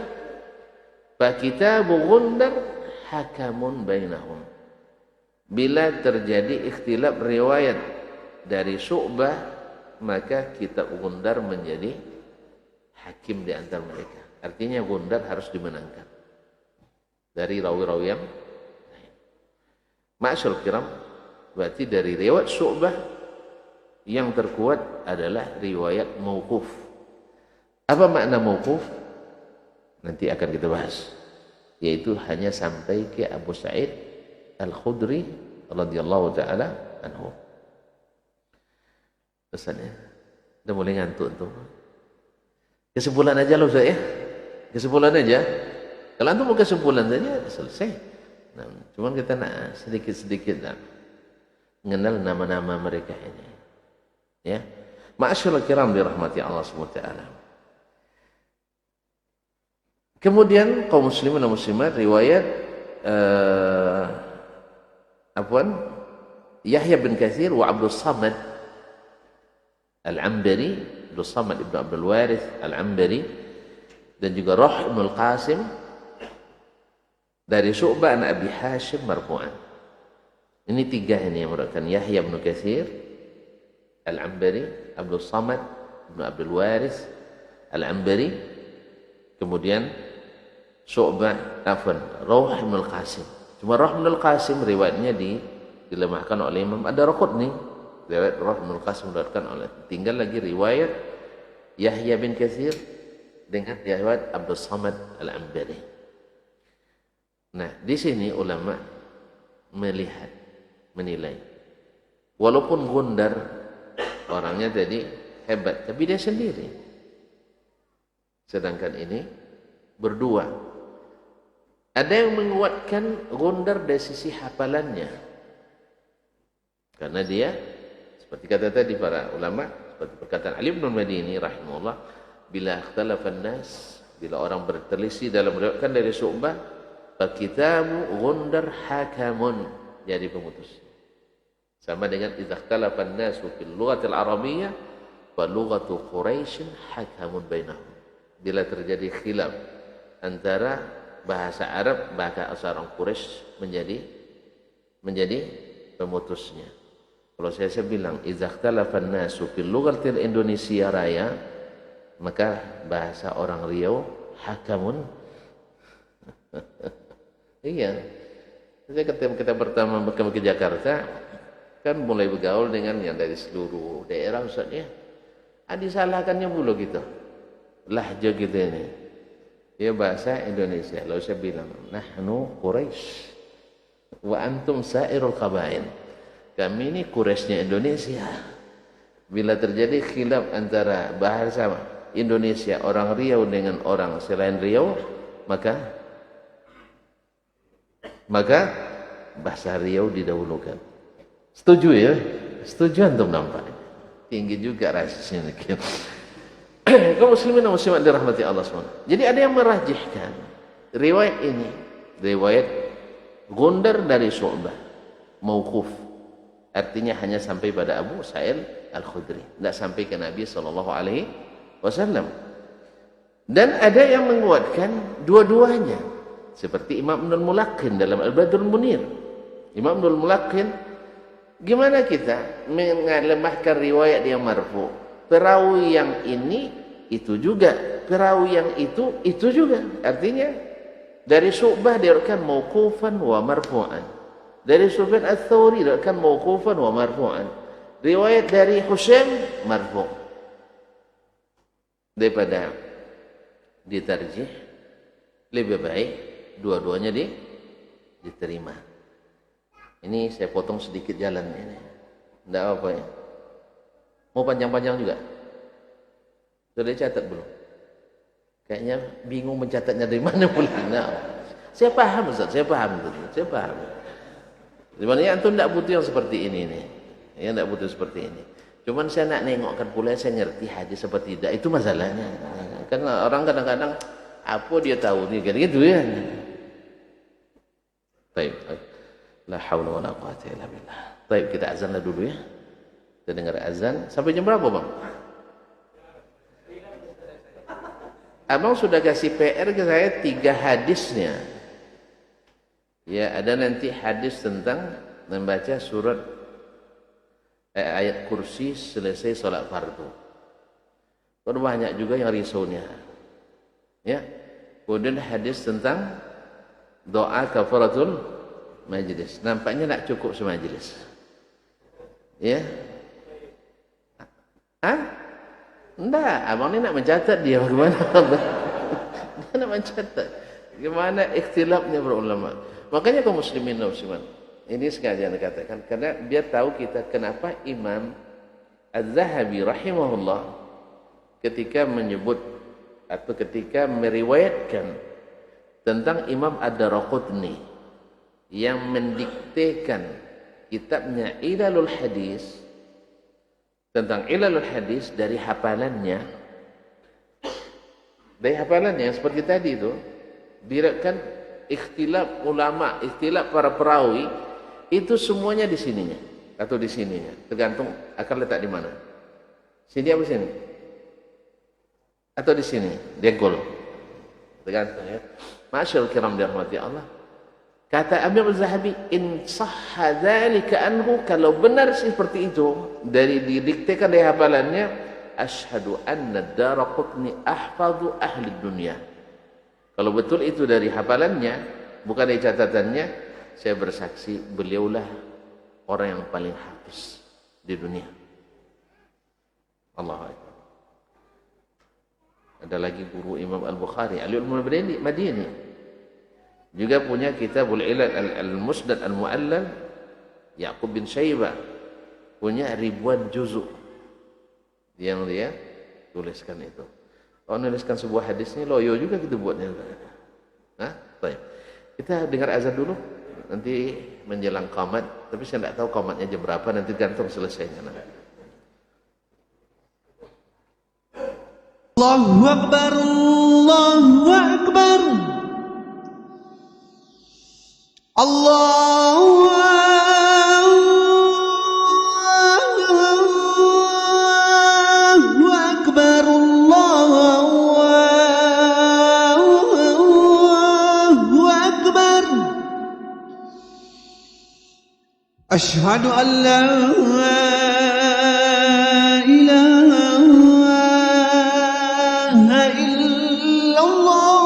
fa kitabu Gundar hakamun bainahum. Bila terjadi ikhtilaf riwayat dari Syu'bah, maka kitab Gundar menjadi hakim di antara mereka. Artinya Gundar harus dimenangkan dari rawi-rawi yang lain. Ma'asyarul kiram, berarti dari riwayat Syu'bah yang terkuat adalah riwayat mauquf. Apa makna mauquf? Nanti akan kita bahas. Yaitu hanya sampai ke Abu Sa'id Al-Khudri radhiyallahu taala anhu. Pesannya, udah mulai ngantuk tuh. Kesimpulan aja loh Ustaz ya. Kesimpulan aja. Kalau antum mau kesimpulan saja selesai. Nah, cuman kita nak sedikit-sedikit mengenal nama-nama mereka ini. Ya. Ma'asyiral kiram dirahmati Allah Subhanahu wa taala. Kemudian kaum muslimin dan muslimat riwayat Yahya bin Katsir wa Abdul Samad Al-Ambari, Abdul Samad ibn Abdul Warith Al-Ambari, dan juga Ruh ibn Al-Qasim dari Syu'bah an Abi Hashim marfu'an. Ini tiga ini yang merupakan Yahya bin Katsir Al-Ambari, Abdul Samad ibn Abdul Warith Al-Ambari, kemudian Syu'bah, Ruh ibn Al-Qasim. Cuma Ruh ibn Al-Qasim riwayatnya dilemahkan oleh Imam Ad-Darqutni. Riwayat Ruh ibn Al-Qasim diriwayatkan oleh, tinggal lagi riwayat Yahya bin Katsir dengan riwayat Abdul Samad Al-Ambari. Nah, di sini ulama melihat, menilai. Walaupun Gundar orangnya tadi hebat, tapi dia sendiri. Sedangkan ini berdua. Ada yang menguatkan Gundar dari sisi hafalannya. Karena dia, seperti kata tadi para ulama, seperti perkataan Ali bin Madini rahimahullah, bila ikhtalafan nas, bila orang berselisih dalam meriwayatkan dari Syu'bah, fakitabu Gundar hakamun, jadi pemutus. Sama dengan idza ikhtalafan nas fil lughatil arabiyyah wa lughatu Quraisy hakamun bainahum. Bila terjadi khilaf antara bahasa Arab, bahasa orang Quraisy menjadi pemutusnya. Kalau saya bilang idza ikhtalafan nasu fil lughatil Indonesia Raya, maka bahasa orang Riau hakamun. Iya. Ketika kita pertama ke Jakarta, kan mulai bergaul dengan yang dari seluruh daerah Ustaz ya. Disalahkannya mulu gitu. Lahja gitu ini. Ya bahasa Indonesia. Lalu saya bilang, nahnu Quraisy wa antum sairul qabail. Kami ini Quraisynya Indonesia. Bila terjadi khilaf antara bahasa Indonesia orang Riau dengan orang selain Riau, maka bahasa Riau didahulukan. Setuju ya? Setuju antum nampaknya. Tinggi juga rasisnya. Kaum muslimin dan muslimat dirahmati Allah SWT. Jadi ada yang merajihkan riwayat ini, riwayat Gundar dari Syu'bah, mauquf. Artinya hanya sampai pada Abu Sa'id Al-Khudri, tidak sampai ke Nabi SAW. Dan ada yang menguatkan dua-duanya, seperti Imam Ibnul Mulaqqin dalam Al-Badrul Munir. Imam Ibnul Mulaqqin, gimana kita melemahkan riwayat yang marfu? Perawi yang ini itu juga, perawi yang itu juga. Artinya dari Syu'bah diriwayatkan mauqufan wa marfu'an. Dari Sufyan Ats-Tsauri diriwayatkan mauqufan wa marfu'an. Riwayat dari Husaim marfu'. Daripada ditarjih, lebih baik dua-duanya diterima. Ini saya potong sedikit jalan ini. Tidak apa ya. Mau panjang-panjang juga? Sudah dicatat belum? Kayaknya bingung mencatatnya dari mana pula. Nah, saya paham Ustaz, saya paham. Sebenarnya antum tidak butuh yang seperti ini nih. Ya, tidak butuh seperti ini. Cuman saya nak nengokkan pula, saya ngerti hadis seperti tidak. Itu masalahnya. Karena orang kadang-kadang Apa dia tahu nih gitu ya. Baik. La haula wala quwata illa billah. Baik, kita azanlah dulu ya. Kita dengar azan sampai jam berapa, Bang? Abang sudah kasih PR ke saya 3 hadisnya. Ya, ada nanti hadis tentang membaca surat ayat kursi selesai sholat fardu. Kan banyak juga yang risaunya. Ya. Kemudian hadis tentang doa kafaratul majlis. Nampaknya tak cukup semajlis. Ya. Hah? Enggak, abang ni nak mencatat dia bagaimana? Dia nak mencatat. Bagaimana ikhtilafnya para ulama. Makanya kaum muslimin dan muslimat, ini sekalian dikatakan karena biar tahu kita kenapa Imam Az-Zahabi rahimahullah ketika menyebut atau ketika meriwayatkan tentang Imam Ad-Daraqutni yang mendiktekan kitabnya Ilalul Hadis, tentang Ilalul Hadis dari hafalannya seperti tadi itu direkan ikhtilaf ulama, ikhtilaf para perawi itu semuanya di sininya atau di sininya, tergantung akan letak di mana. Sini apa sini? Atau di sini, degol. Tergantung ya. Masyaallah kiram dirahmati Allah. Kata Imam Az-Zahabi, in sahha dzalika anhu, kalau benar seperti itu dari didiktekan dari hafalannya, asyhadu anna Daraqutni ahfadhu ahli dunia. Kalau betul itu dari hafalannya, bukan dari catatannya, saya bersaksi beliaulah orang yang paling hafiz di dunia. Allahu Akbar. Ada lagi guru Imam Al-Bukhari, Al-Ulum Al-Madini. Juga punya Kitabul Ilal Al-Musnad Al-Mu'allal, Ya'qub bin Syaibah, punya ribuan juzuk yang dia tuliskan itu. Kalau menuliskan sebuah hadis ini loyo juga kita buatnya. Nah, baik. Kita dengar azan dulu, nanti menjelang qamat, tapi saya tidak tahu qamatnya jam berapa, nanti gantung selesainya. Allahu Akbar, Allahu Akbar. Allahu Akbar, Allahu Akbar. Asyhadu an la ilaha illallah.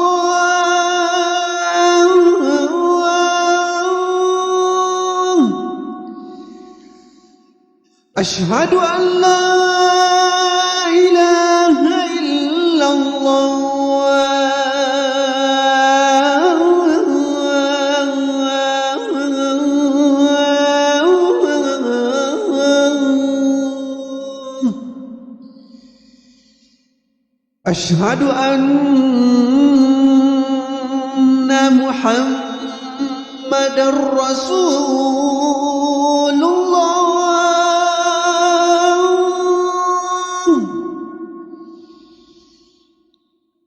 Asyhadu an la ilaha illallah. Asyhadu anna Muhammadar Rasulullah.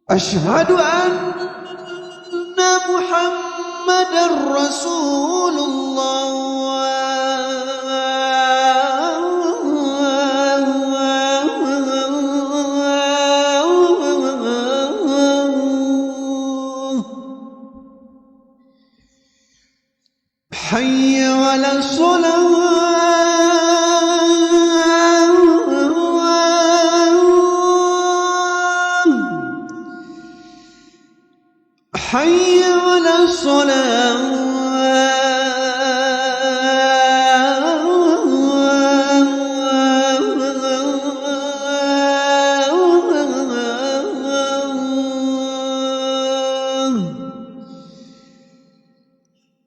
Asyhadu anna Muhammadar Rasulullah. Hayya 'alas shalah. حي على الصلاة.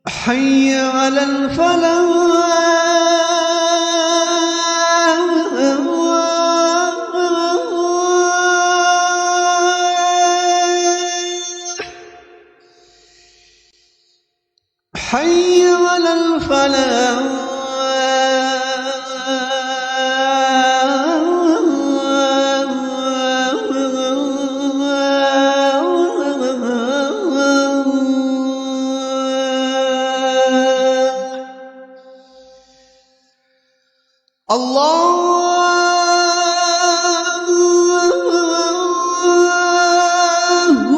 حي على الفلاح. حي على الفلاح. Allahu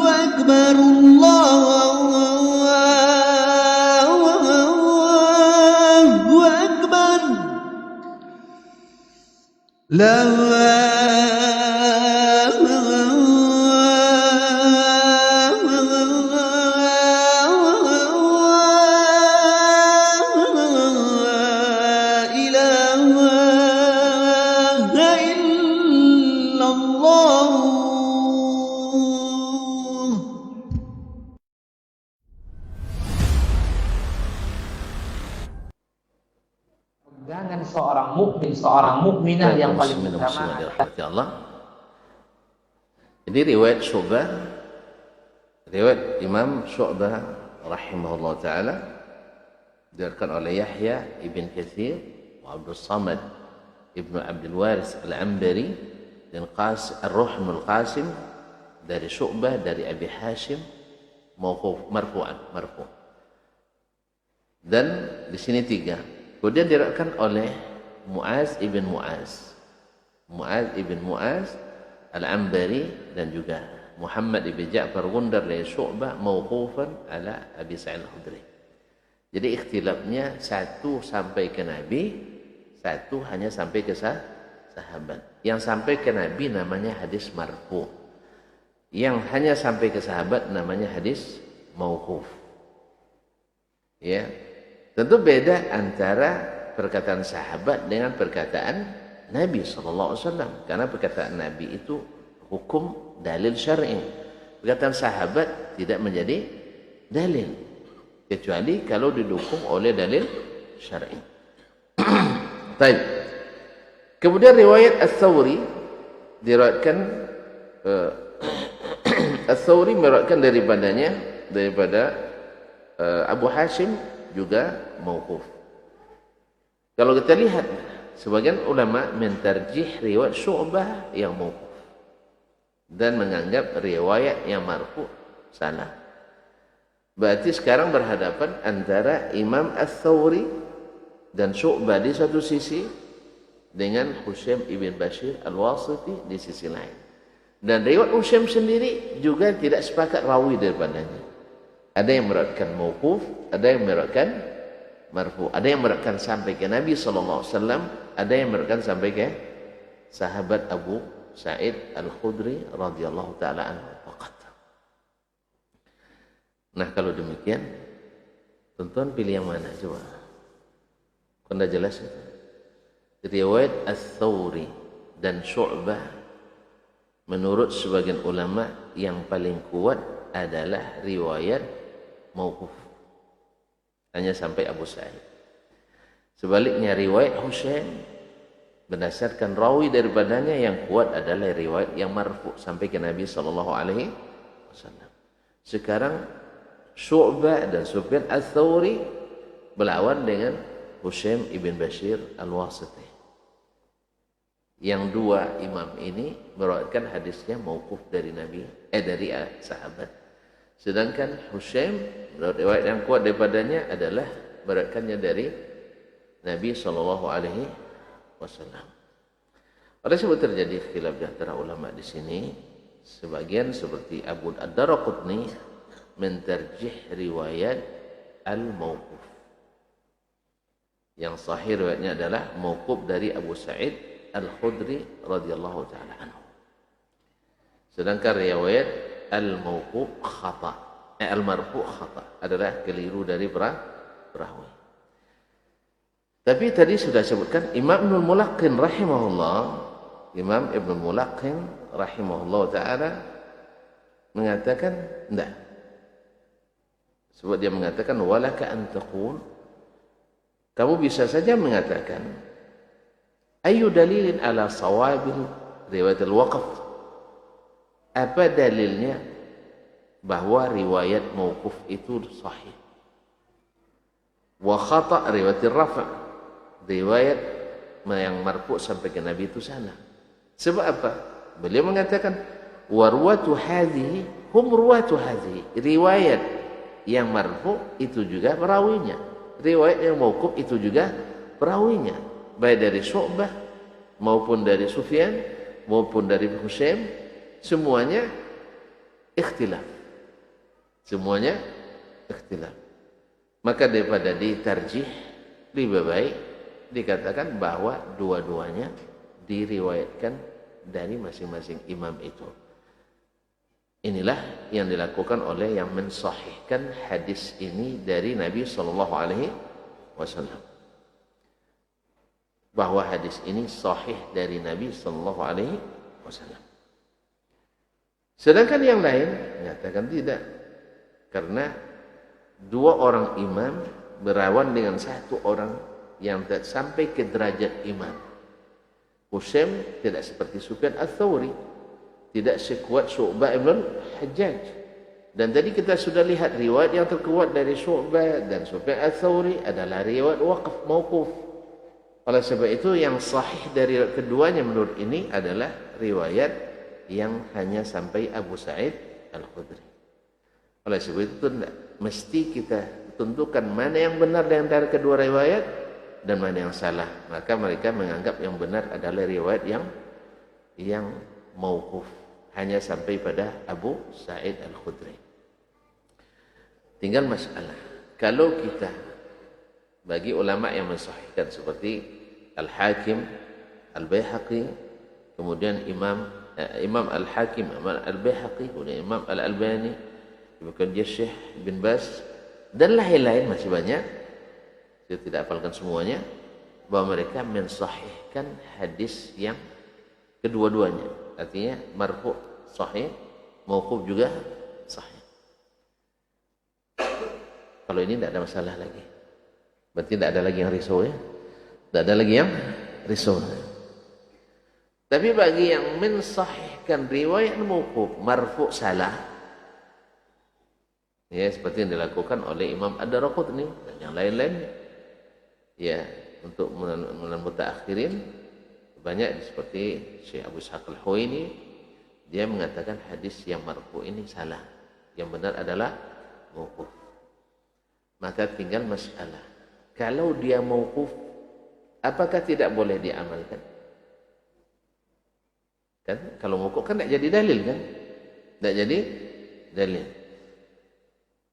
Akbar, Allahu Akbar. La Jangan seorang mukmin, seorang mukminah yang paling utama adalah Allah. Jadi riwayat Syu'bah, riwayat Imam Syu'bah rahimahullah ta'ala, diriwayatkan oleh Yahya ibn Katsir wa Abdul Samad ibn Abdul Waris al-Ambari dan Ar-Ruhm al-Qasim dari Syu'bah dari Abi Hashim mauquf marfu'an, marfu'. Dan di sini 3. Kemudian diriwayatkan oleh Mu'az ibn Mu'az, Mu'az ibn Mu'az al-Ambari, dan juga Muhammad ibn Ja'far Gundar dari Syu'bah mauqufan ala Abi Sa'id al-Khudri. Jadi ikhtilafnya satu sampai ke Nabi, satu hanya sampai ke sahabat. Yang sampai ke Nabi namanya hadis marfu'. Yang hanya sampai ke sahabat namanya hadis mauquf. Ya. Tentu beda antara perkataan sahabat dengan perkataan Nabi SAW. Karena perkataan Nabi itu hukum dalil syar'i. Perkataan sahabat tidak menjadi dalil, kecuali kalau didukung oleh dalil syar'i. Baik. Kemudian riwayat Ats-Tsauri diriwayatkan Ats-Tsauri meriwayatkan daripada Abu Hashim juga mauquf. Kalau kita lihat, sebagian ulama mentarjih riwayat Syu'bah yang mauquf dan menganggap riwayat yang marfu' salah. Berarti sekarang berhadapan antara Imam Ats-Tsauri dan Syu'bah di satu sisi dengan Husaim ibn Bashir al-Wasiti di sisi lain. Dan riwayat Husaim sendiri juga tidak sepakat rawi daripadanya. Ada yang meriwayatkan mauquf, ada yang meriwayatkan marfu', ada yang meriwayatkan sampai ke Nabi sallallahu alaihi wasallam, ada yang meriwayatkan sampai ke sahabat Abu Sa'id al-Khudri radhiyallahu taala anhu faqat. Nah, kalau demikian, tuan-tuan pilih yang mana coba? Kan dah jelas itu. Riwayat Ats-Tsauri dan Syu'bah menurut sebagian ulama yang paling kuat adalah riwayat mauquf, hanya sampai Abu Sa'id. Sebaliknya riwayat Husain berdasarkan rawi daripadanya yang kuat adalah riwayat yang marfu' sampai ke Nabi sallallahu alaihi wasallam. Sekarang Syu'bah dan Sufyan Ats-Tsauri berlawan dengan Husaim ibn Bashir al-Wasiti. Yang dua imam ini meriwayatkan hadisnya mauquf dari Nabi, dari sahabat. Sedangkan Husaim, riwayat yang kuat daripadanya adalah meriwayatkannya dari Nabi sallallahu alaihi wasallam. Oleh sebab terjadi khilaf di antara ulama di sini, sebagian seperti Abu Ad-Darqutni mentarjih riwayat al-mauquf. Yang sahih riwayatnya adalah mauquf dari Abu Sa'id al-Khudri radhiyallahu taala anhu. Sedangkan riwayat al-mauquf khata, al-marfu' khata adalah keliru dari perawi. Tapi tadi sudah sebutkan Imam Ibnul Mulaqqin rahimahullah, Imam Ibnul Mulaqqin rahimahullah taala mengatakan tidak. Sebab dia mengatakan walaka an taqul, kamu bisa saja mengatakan ayu dalilin ala sawabil riwayat al-waqf, apa dalilnya bahwa riwayat mauquf itu sahih, wa khata' riwayat ar-rafa', riwayat yang marfu' sampai ke Nabi itu salah. Sebab apa? Beliau mengatakan warwatu hadhihi hum ruwatu hadhihi, riwayat yang marfu' itu juga perawinya, riwayat yang mauquf itu juga perawinya. baik dari Syu'bah maupun dari Sufyan maupun dari Husaim, semuanya ikhtilaf. Semuanya ikhtilaf. Maka daripada ditarjih, lebih baik dikatakan bahwa dua-duanya diriwayatkan dari masing-masing imam itu. Inilah yang dilakukan oleh yang mensahihkan hadis ini dari Nabi Sallallahu Alaihi Wasallam, bahwa hadis ini sahih dari Nabi Sallallahu Alaihi Wasallam. Sedangkan yang lain mengatakan tidak, karena dua orang imam berawan dengan satu orang yang tidak sampai ke derajat imam. Husaim tidak seperti Sufyan Ats-Tsauri, tidak sekuat Syu'bah ibn Hajjaj. Dan tadi kita sudah lihat riwayat yang terkuat dari Syu'bah dan Sufyan Ats-Tsauri adalah riwayat waqaf mauquf. Oleh sebab itu yang sahih dari keduanya menurut ini adalah riwayat yang hanya sampai Abu Sa'id Al-Khudri. Oleh sebab itu mesti kita tentukan mana yang benar di antara kedua riwayat dan mana yang salah. Maka mereka menganggap yang benar adalah riwayat yang mauquf, hanya sampai pada Abu Sa'id Al-Khudri. Tinggal masalah, kalau kita bagi ulama yang mensahihkan seperti Al-Hakim, Al-Baihaqi, kemudian Imam Al-Hakim, Imam Al-Baihaqi, kemudian Imam Al-Albani, kemudian dia Syekh bin Baz dan lain-lain masih banyak, saya tidak hafalkan semuanya, bahwa mereka mensahihkan hadis yang kedua-duanya, artinya marfu' sahih, mauquf juga sahih. Kalau ini tidak ada masalah lagi, berarti tidak ada lagi yang risau ya, tidak ada lagi yang risau. Tapi bagi yang mensahihkan riwayat mauquf, marfu' salah, ya seperti yang dilakukan oleh Imam Ad-Daraqutni dan yang lain-lain, ya untuk mutaakhirin banyak seperti Syekh Abu Ishaq Al-Huwaini, dia mengatakan hadis yang marfu' ini salah, yang benar adalah mauquf. Maka tinggal masalah, kalau dia mauquf, apakah tidak boleh diamalkan? Kan kalau mauquf kan tidak jadi dalil kan? Tidak jadi dalil.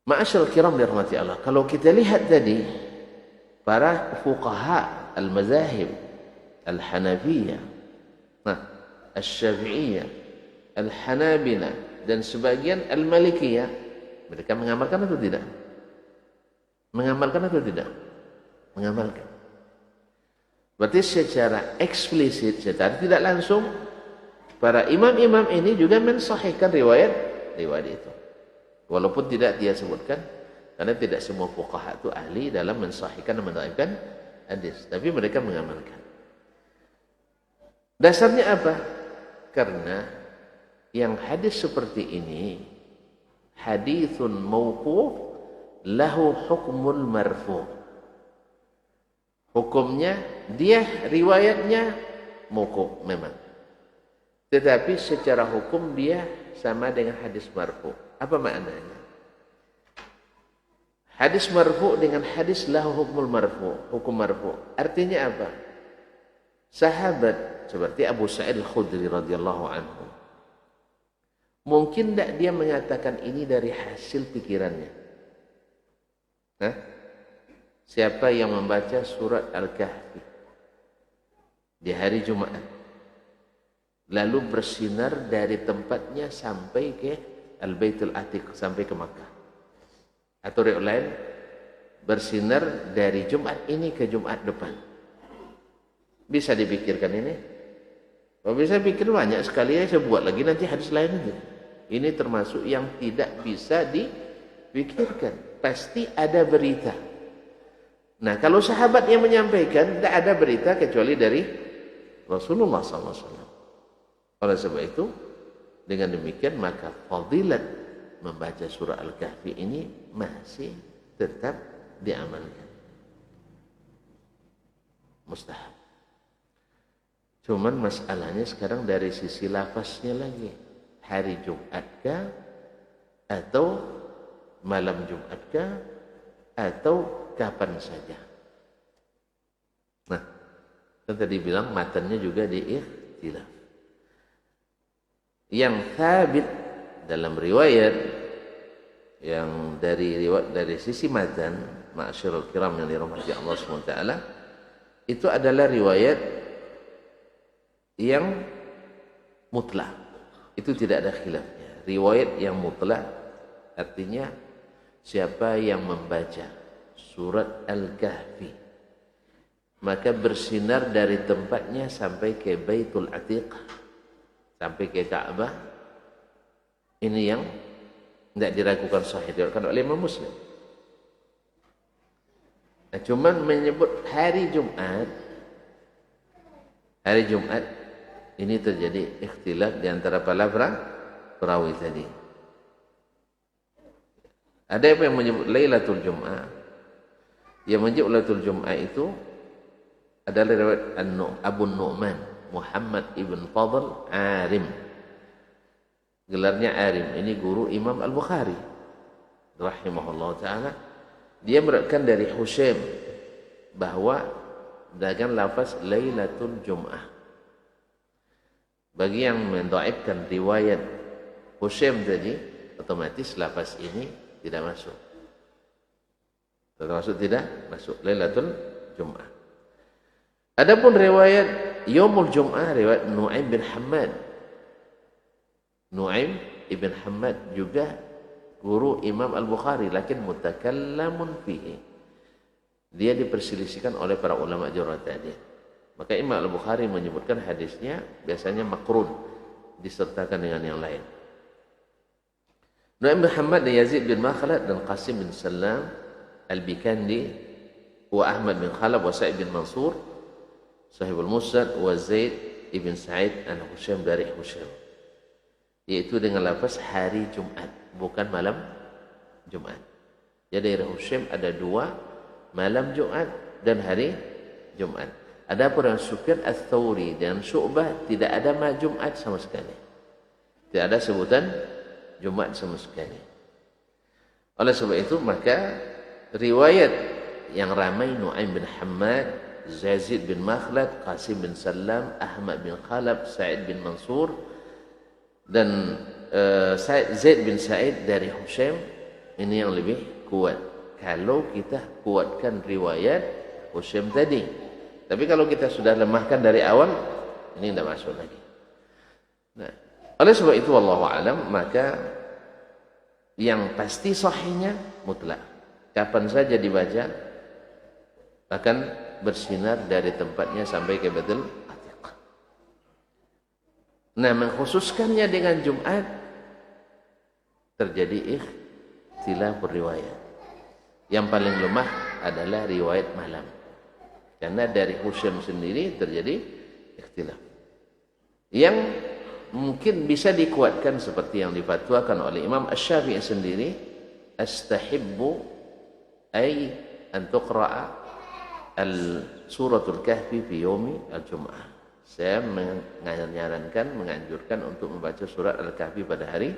Ma'asyarul kiram dirahmati Allah, kalau kita lihat tadi para fuqaha al-mazahib al-Hanafiyah, al-Syafi'iyah, al-Hanabilah dan sebagian al-Malikiyah, mereka mengamalkan atau tidak? Mengamalkan atau tidak? Mengamalkan. Berarti secara eksplisit, secara tidak langsung, para imam-imam ini juga mensahihkan riwayat itu. Walaupun tidak dia sebutkan, karena tidak semua fuqaha itu ahli dalam mensahihkan dan mendhaifkan hadis, tapi mereka mengamalkan. Dasarnya apa? Karena yang hadis seperti ini haditsun mauquf lahu hukmul marfu'. Hukumnya dia riwayatnya mauquf memang, tetapi secara hukum dia sama dengan hadis marfu'. Apa maknanya? Hadis marfu' dengan hadis lahu hukmul marfu', hukum marfu'. Artinya apa? Sahabat seperti Abu Sa'id Al-Khudri radhiyallahu anhu, mungkin tidak dia mengatakan ini dari hasil pikirannya. Siapa yang membaca surat Al-Kahfi di hari Jumat, lalu bersinar dari tempatnya sampai ke Al-Baitul Atiq, sampai ke Makkah, atau riwayat lain bersinar dari Jumat ini ke Jumat depan, bisa dipikirkan ini? Kalau bisa pikir banyak sekali ya, saya buat lagi nanti hadis lain itu. Ini termasuk yang tidak bisa dipikirkan. Pasti ada berita. Nah, kalau sahabat yang menyampaikan, tidak ada berita kecuali dari Rasulullah SAW. Oleh sebab itu, dengan demikian maka fadilat membaca surah Al-Kahfi ini masih tetap diamalkan. Mustahab. Cuman masalahnya sekarang dari sisi lafaznya lagi. Hari Jumatkah atau malam Jumatkah atau kapan saja. Nah, Kan tadi bilang matanya juga diikhtilaf. Yang thabit dalam riwayat yang dari sisi matan, ma'asyiral kiram yang dirahmati Allah SWT, itu adalah riwayat yang mutlak. Itu tidak ada khilafnya. Riwayat yang mutlak artinya siapa yang membaca surat Al-Kahfi maka bersinar dari tempatnya sampai ke Baitul Atiq, sampai ke Ka'bah. Ini yang tidak diragukan sahih diriwayatkan oleh Imam Muslim. Nah, cuman menyebut hari Jumat ini terjadi ikhtilaf di antara para perawi tadi. Ada yang menyebut Lailatul Jum'ah. Yang menyebut Lailatul Jum'ah itu adalah riwayat Abu Nu'man Muhammad ibn Fadl Arim. Gelarnya Arim. Ini guru Imam Al-Bukhari rahimahullah ta'ala. Dia meriwayatkan dari Hushaim bahwa dengan lafaz Lailatul Jum'ah. Bagi yang mendhaifkan riwayat Hushaim tadi, otomatis lafaz ini tidak masuk. Tidak masuk Lailatul Jum'ah. Adapun riwayat Yaumul Jum'ah, riwayat Nu'aim bin Hammad. Nu'aim ibn Hammad juga guru Imam Al-Bukhari, lakin mutakallamun fihi. Dia diperselisihkan oleh para ulama jarh ta'dil. Maka Imam Al-Bukhari menyebutkan hadisnya biasanya makrun, disertakan dengan yang lain. Nu'aim bin Hammad dan Yazid bin Makhlad dan Qasim bin Salam Al-Bikandi wa Ahmad bin Khalab wa Sa'id bin Mansur Sahibul Musnad wa Zaid ibn Sa'id Al-Hushaim dari Hushaim, yaitu dengan lafaz hari Jumat, bukan malam Jumat. Jadi dari Hushaim ada dua, malam Jumat dan hari Jumat. Adapun Sufyan Ats-Tsauri dan Syu'bah tidak ada Jumat sama sekali. Tidak ada sebutan Jumat sama sekali. Oleh sebab itu maka riwayat yang ramai Nu'aim bin Hammad, Yazid bin Makhlad, Qasim bin Salam, Ahmad bin Khalab, Sa'id bin Mansur dan Zaid bin Sa'id dari Hushaim, ini yang lebih kuat kalau kita kuatkan riwayat Hushaim tadi. Tapi kalau kita sudah lemahkan dari awal, ini tidak masuk lagi. Nah, oleh sebab itu wallahu alam, maka yang pasti sahihnya mutlak. Kapan saja dibaca akan bersinar dari tempatnya sampai ke Baitul Atiq. Nah, mengkhususkannya dengan Jumat terjadi ikhtilaf riwayat. Yang paling lemah adalah riwayat malam. Karena dari Hushaim sendiri terjadi ikhtilaf. Yang mungkin bisa dikuatkan seperti yang difatwakan oleh Imam Asy-Syafi'i sendiri, astahibbu ay an tuqra'a suratul Kahfi fi yaumi al-Jum'ah. Saya menganjurkan untuk membaca surat Al-Kahfi pada hari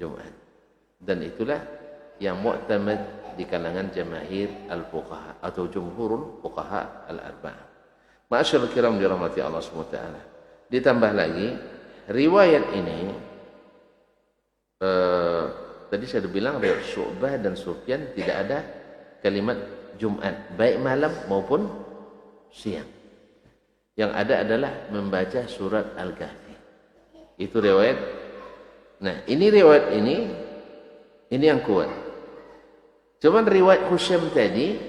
Jumat. Dan itulah yang mu'tamad di kalangan jamaahir al-fuqaha atau jumhurul fuqaha al-arba'ah. Ma'asyiral kiram dirahmati Allah SWT. Ditambah lagi riwayat ini tadi saya bilang riwayat Syu'bah dan Sufyan tidak ada kalimat Jumat, baik malam maupun siang. Yang ada adalah membaca surat Al-Kahfi. Itu riwayat. Nah, ini riwayat ini yang kuat. Cuman riwayat Hushaim tadi,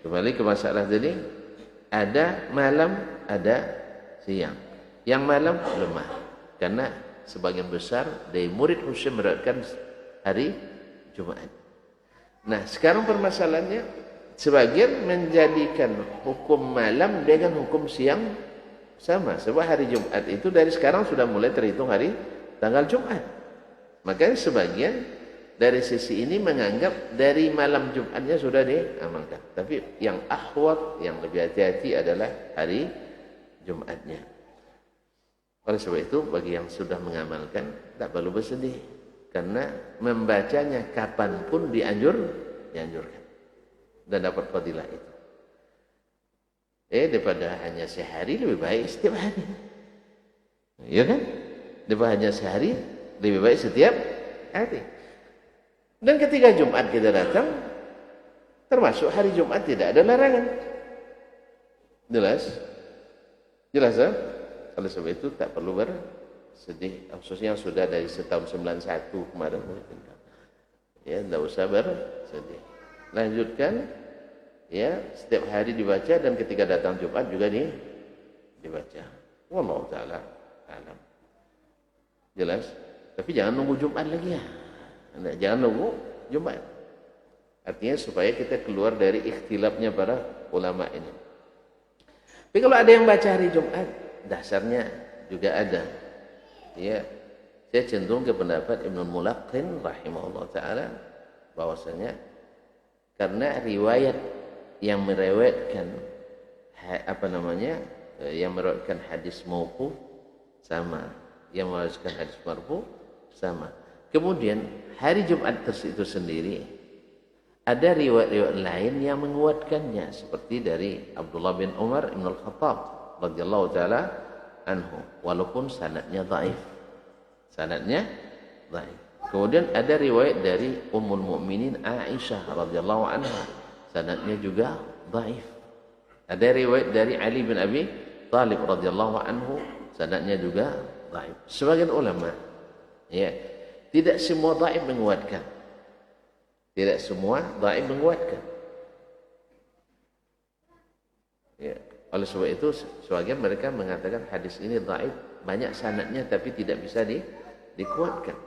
kembali ke masalah tadi, ada malam, ada siang. Yang malam lemah, karena sebagian besar dari murid Hushaim meriwayatkan hari Jumat. Nah, sekarang permasalahannya, sebagian menjadikan hukum malam dengan hukum siang sama. Sebab hari Jumat itu dari sekarang sudah mulai terhitung hari tanggal Jumat. Makanya sebagian dari sisi ini menganggap dari malam Jumatnya sudah diamalkan. Tapi yang ahwat, yang lebih hati-hati adalah hari Jumatnya. Oleh sebab itu bagi yang sudah mengamalkan tak perlu bersedih, karena membacanya kapanpun dianjurkan dan dapat fadilah itu. Daripada hanya sehari lebih baik setiap hari. Ya kan? Daripada hanya sehari lebih baik setiap hari. Dan ketika Jumat kita datang, termasuk hari Jumat tidak ada larangan. Jelas? Jelas ya? Oleh sebab itu tak perlu bersedih. Khususnya yang sudah dari tahun 91 kemarin. Ya, tidak usah bersedih. Lanjutkan. Ya, setiap hari dibaca dan ketika datang Jumat juga dibaca. Wallahu taala alam. Jelas? Tapi jangan nunggu Jumat lagi ya. Jangan nunggu Jumat. Artinya supaya kita keluar dari ikhtilafnya para ulama ini. Tapi kalau ada yang baca hari Jumat, dasarnya juga ada. Ya, saya cenderung ke pendapat Ibnu Mulaqqin rahimahullah taala bahwasanya karena riwayat yang meriwayatkan yang meriwayatkan hadis mauquf sama, yang meriwayatkan hadis marfu sama. Kemudian hari Jumat itu sendiri ada riwayat-riwayat lain yang menguatkannya, seperti dari Abdullah bin Umar Ibn Al-Khattab radhiyallahu taala anhu, walaupun sanadnya dhaif. Sanadnya dhaif. Kemudian ada riwayat dari Ummul Mukminin Aisyah radhiyallahu anha, sanadnya juga dhaif. Ada riwayat dari Ali bin Abi Thalib radhiyallahu anhu, sanadnya juga dhaif. Sebagian ulama, ya, tidak semua dhaif menguatkan. Tidak semua dhaif menguatkan. Ya, oleh sebab itu sebagian mereka mengatakan hadis ini dhaif, banyak sanadnya tapi tidak bisa dikuatkan.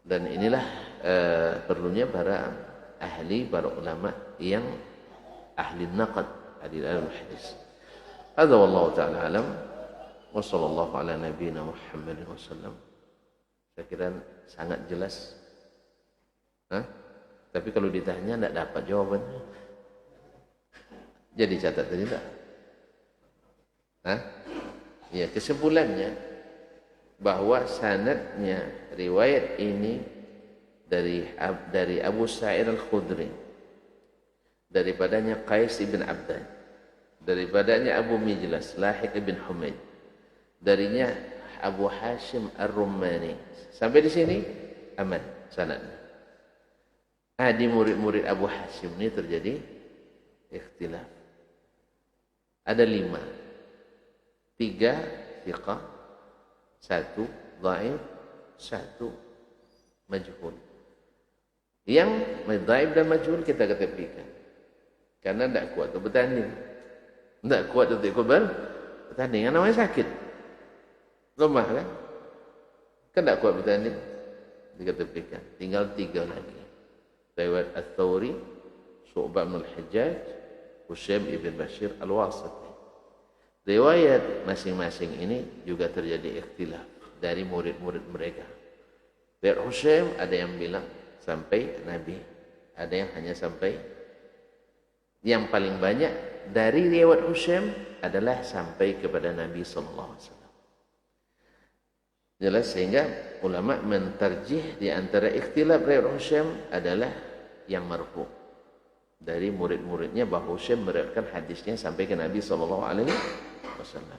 Dan inilah perlunya para ahli, para ulama yang ahli naqad, ahli al-hadis. Hadza wallahu ta'ala alam wa sallallahu ala nabiyyina Muhammadin wasallam. Saya kira sangat jelas. Tapi kalau ditanya tidak dapat jawabannya. Jadi catat tadi tak? Ya, kesimpulannya bahwa sanadnya riwayat ini dari Abu Sa'id Al-Khudri, daripadanya Qais ibn Abdan, daripadanya Abu Mijlas Lahiq ibn Humaid, darinya Abu Hashim Ar-Rummani. Sampai di sini aman sanadnya. Di murid-murid Abu Hashim ini terjadi ikhtilaf. Ada 5. 3 thiqah, 1 dhaif, 1 majhul. Yang dhaif dan majhul kita ketepikan karena tidak kuat untuk bertanding. Tidak kuat untuk ikut bertanding, yang namanya sakit, lemah kan? Kan tidak kuat bertanding, diketepikan. Tinggal 3 lagi. Riwayat Ats-Tsauri, Syu'bah bin Al-Hajjaj, Husaim ibn Bashir Al-Wasiti. Riwayat masing-masing ini juga terjadi ikhtilaf dari murid-murid mereka. Riwayat Husaim ada yang bilang sampai Nabi, ada yang hanya sampai. Yang paling banyak dari riwayat Husaim adalah sampai kepada Nabi sallallahu alaihi wasallam. Jelas, sehingga ulama mentarjih di antara ikhtilaf riwayat Husaim adalah yang marfu dari murid-muridnya, bahwa Husaim meriwayatkan hadisnya sampai ke Nabi sallallahu alaihi wasallam.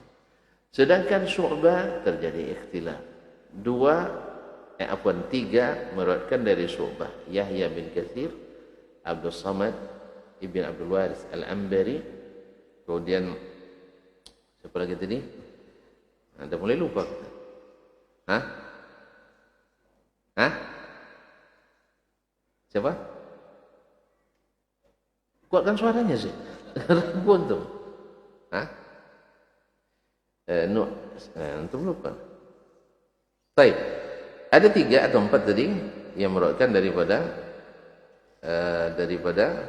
Sedangkan Syu'bah terjadi ikhtilaf. 3 meriwayatkan dari Syu'bah, Yahya bin Katsir, Abdul Samad ibn Abdul Waris Al-Ambari, kemudian siapa lagi tadi? Anda mulai lupa. Siapa? Kuatkan suaranya sih. Ragu tuh. Antum lupa. Baik. Ada 3 atau 4 tadi yang meriwayatkan daripada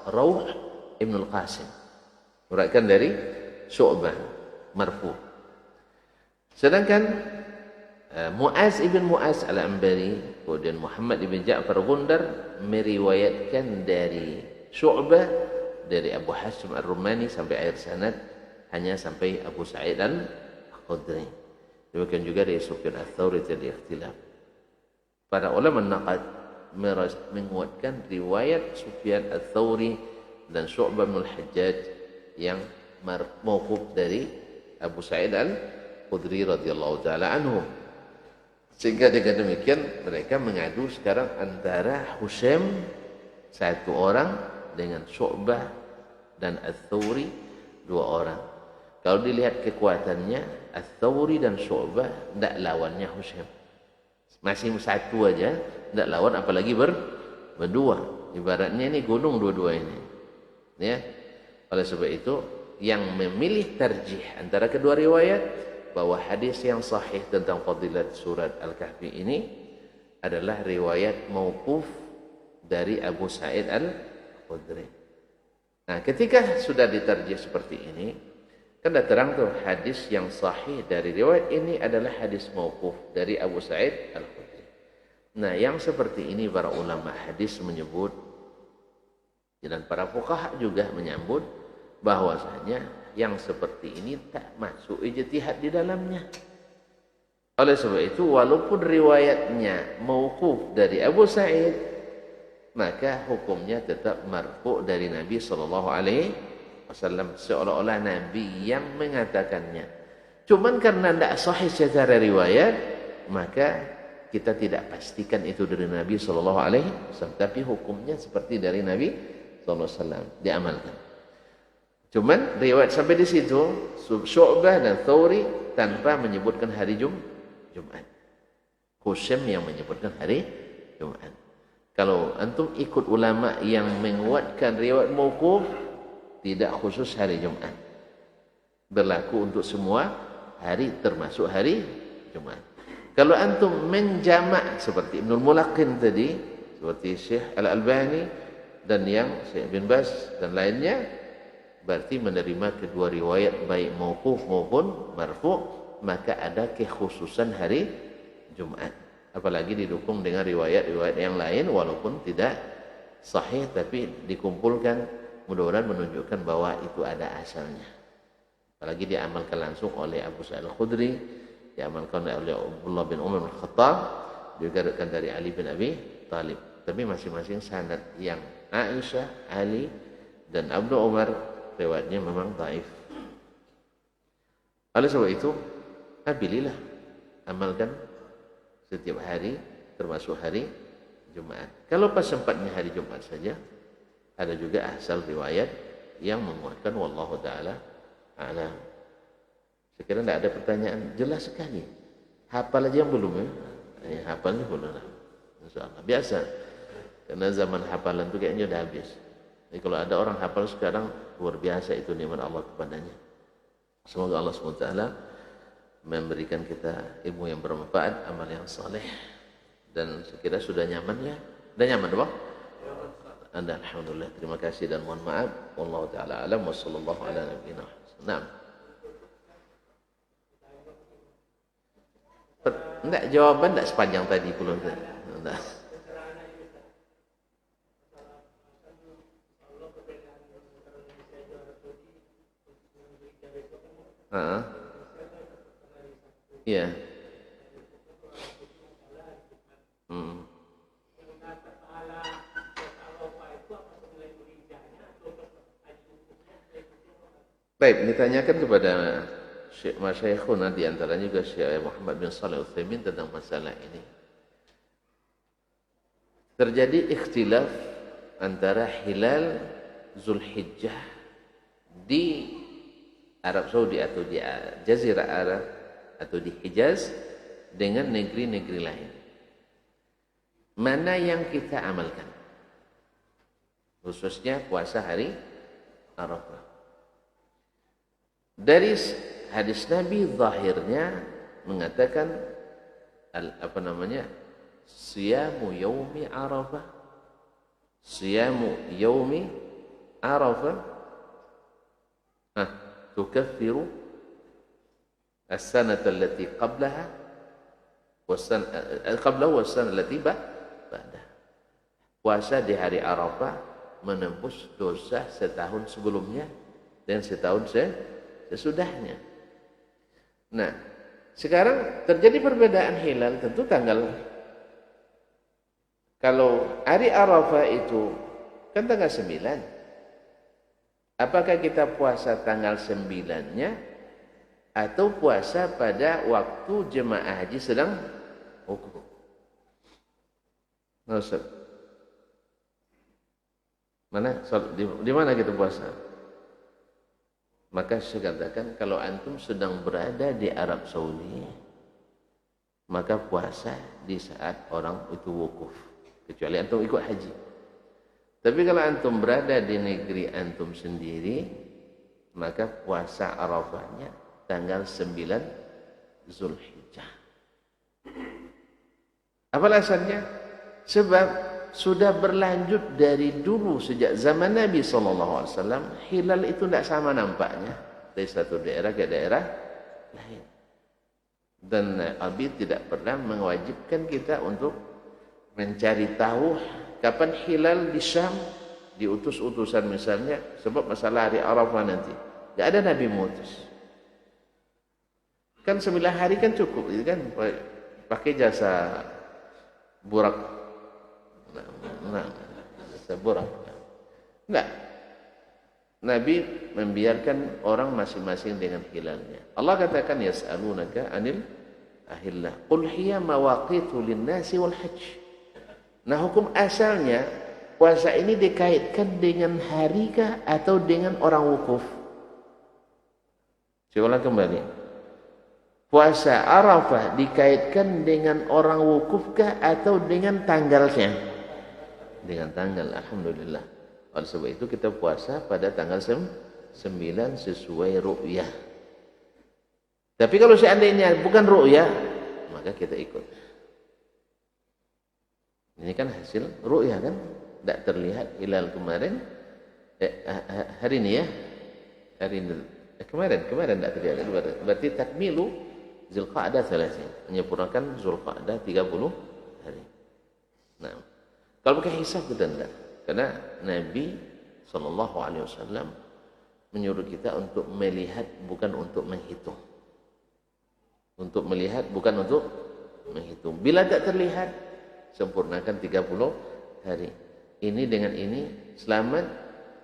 Rauh Ibnul Qasim meriwayatkan dari Syu'bah marfu. Sedangkan Mu'az ibn Mu'az Al-Ambari, kemudian Muhammad ibn Ja'far Gundar meriwayatkan dari Syu'bah dari Abu Hashim Ar-Rumani sampai akhir sanad, hanya sampai Abu Sa'id Al-Khudri. Demikian juga dari Sufyan Ats-Tsauri terjadi ikhtilaf. Para ulama naqad menguatkan riwayat Sufyan Ats-Tsauri dan Syu'bah bin Al-Hajjaj yang mauquf dari Abu Sa'id Al-Khudri radhiyallahu taala anhu. Sehingga dengan demikian mereka mengadu sekarang antara Husaim satu orang dengan Syu'bah dan Ats-Tsauri dua orang. Kalau dilihat kekuatannya, Ats-Tsauri dan Syu'bah tidak lawannya Husaim. Masih satu aja, tidak lawan apalagi berdua. Ibaratnya ini gunung dua-dua ini. Ya. Oleh sebab itu, yang memilih tarjih antara kedua riwayat bahwa hadis yang sahih tentang fadilat surat Al-Kahfi ini adalah riwayat mauquf dari Abu Sa'id Al-Khudri. Nah, ketika sudah ditarjih seperti ini, kan dah terang tuh hadis yang sahih dari riwayat ini adalah hadis mauquf dari Abu Sa'id Al-Khudri. Nah, yang seperti ini para ulama hadis menyebut dan para fuqaha juga menyambut bahwasanya yang seperti ini tak masuk ijtihad di dalamnya. Oleh sebab itu, walaupun riwayatnya mauquf dari Abu Sa'id, maka hukumnya tetap marfu' dari Nabi sallallahu alaihi wasallam, seolah-olah Nabi yang mengatakannya. Cuman karena tidak sahih secara riwayat, maka kita tidak pastikan itu dari Nabi sallallahu alaihi wasallam, tapi hukumnya seperti dari Nabi sallallahu alaihi wasallam diamalkan. Cuman riwayat sampai di situ, Syu'bah dan Tsauri tanpa menyebutkan hari Jumat. Husaim yang menyebutkan hari Jumat. Kalau antum ikut ulama yang menguatkan riwayat mauquf, tidak khusus hari Jumat. Berlaku untuk semua hari termasuk hari Jumat. Kalau antum menjamak seperti Ibnul Mulaqin tadi, seperti Syekh Al-Albani dan yang Syekh bin Baz dan lainnya, berarti menerima kedua riwayat baik mauquf maupun marfu', maka ada kekhususan hari Jumat. Apalagi didukung dengan riwayat-riwayat yang lain walaupun tidak sahih tapi dikumpulkan, mudah-mudahan menunjukkan bahwa itu ada asalnya. Apalagi diamalkan langsung oleh Abu Sa'id Al-Khudri, diamalkan oleh Abdullah bin Umar bin Khattab, juga dari Ali bin Abi Thalib. Tapi masing-masing sanad yang Aisyah, Ali dan Abdul Umar riwayatnya memang dhaif. Oleh sebab itu, ambililah, amalkan setiap hari termasuk hari Jumat. Kalau pas sempatnya hari Jumat saja, ada juga asal riwayat yang menguatkan, wallahu taala a'lam. Sekiranya tidak ada pertanyaan, jelas sekali. Hafal aja yang belum ya? Hafalnya belum lah. Insyaallah biasa. Karena zaman hafalan itu kayaknya udah habis. Jadi kalau ada orang hafal sekarang, luar biasa itu nikmat Allah kepadanya. Semoga Allah SWT memberikan kita ilmu yang bermanfaat, amal yang saleh, dan sekira sudah nyaman ya. Sudah nyaman Bang? Anda alhamdulillah, terima kasih dan mohon maaf. Wallahu taala alam wa sallallahu ala nabiyina. Naam. Enggak, jawaban enggak sepanjang tadi pula. Enggak. Iya. Baik, ditanyakan kepada Syekh Masyayikhuna, di antaranya juga Syekh Muhammad bin Shalih Al-Utsaimin tentang masalah ini. Terjadi ikhtilaf antara hilal Zulhijjah di Arab Saudi atau di Jazirah Arab atau di Hijaz dengan negeri-negeri lain. Mana yang kita amalkan? Khususnya puasa hari Arafah. Dari hadis Nabi zahirnya mengatakan siyamu yaumi Arafah. Siyamu yaumi Arafah tukaffiru as-sanata allati qablaha was-sanata allati ba'daha. Puasa di hari Arafah menembus dosa setahun sebelumnya dan setahun sesudahnya. Nah, sekarang terjadi perbedaan hilal, tentu tanggal. Kalau hari Arafah itu kan tanggal 9. Apakah kita puasa tanggal 9-nya atau puasa pada waktu jemaah haji sedang wukuf? Nah, Ustaz, mana di mana kita puasa? Maka saya katakan, kalau antum sedang berada di Arab Saudi, maka puasa di saat orang itu wukuf, kecuali antum ikut haji. Tapi kalau antum berada di negeri antum sendiri, maka puasa Arafahnya tanggal 9 Zulhijjah. Apa alasannya? Sebab sudah berlanjut dari dulu, sejak zaman Nabi SAW, hilal itu tidak sama nampaknya dari satu daerah ke daerah lain. Dan Nabi tidak pernah mewajibkan kita untuk mencari tahu kapan hilal di Syam, diutus utusan misalnya, sebab masalah hari Arafah nanti. Tidak ada Nabi mengutus. Kan 9 hari kan cukup, gitu kan? Pakai jasa burak. Seburak. Enggak. Nabi membiarkan orang masing-masing dengan hilalnya. Allah katakan, yas'alunaka 'anil ahillah. Qul hiya mawaqitu lin-nasi wal hajj. Nah, hukum asalnya puasa ini dikaitkan dengan hari kah atau dengan orang wukuf? Saya ulang kembali. Puasa Arafah dikaitkan dengan orang wukuf kah atau dengan tanggalnya? Dengan tanggal. Alhamdulillah. Oleh sebab itu kita puasa pada tanggal 9 sesuai ru'yah. Tapi kalau seandainya bukan ru'yah, maka kita ikut. Ini kan hasil ru'yah kan? Tidak terlihat hilal kemarin. Hari ini ya. Hari ini. Kemarin tidak terlihat. Berarti takmilu Zulqa'dah 30. Menyempurnakan Zulqa'dah 30 hari. Nah, kalau pakai hisab kita tidak. Karena Nabi SAW menyuruh kita untuk melihat, bukan untuk menghitung. Untuk melihat, bukan untuk menghitung. Bila tak terlihat, sempurnakan 30 hari. Ini dengan ini selamat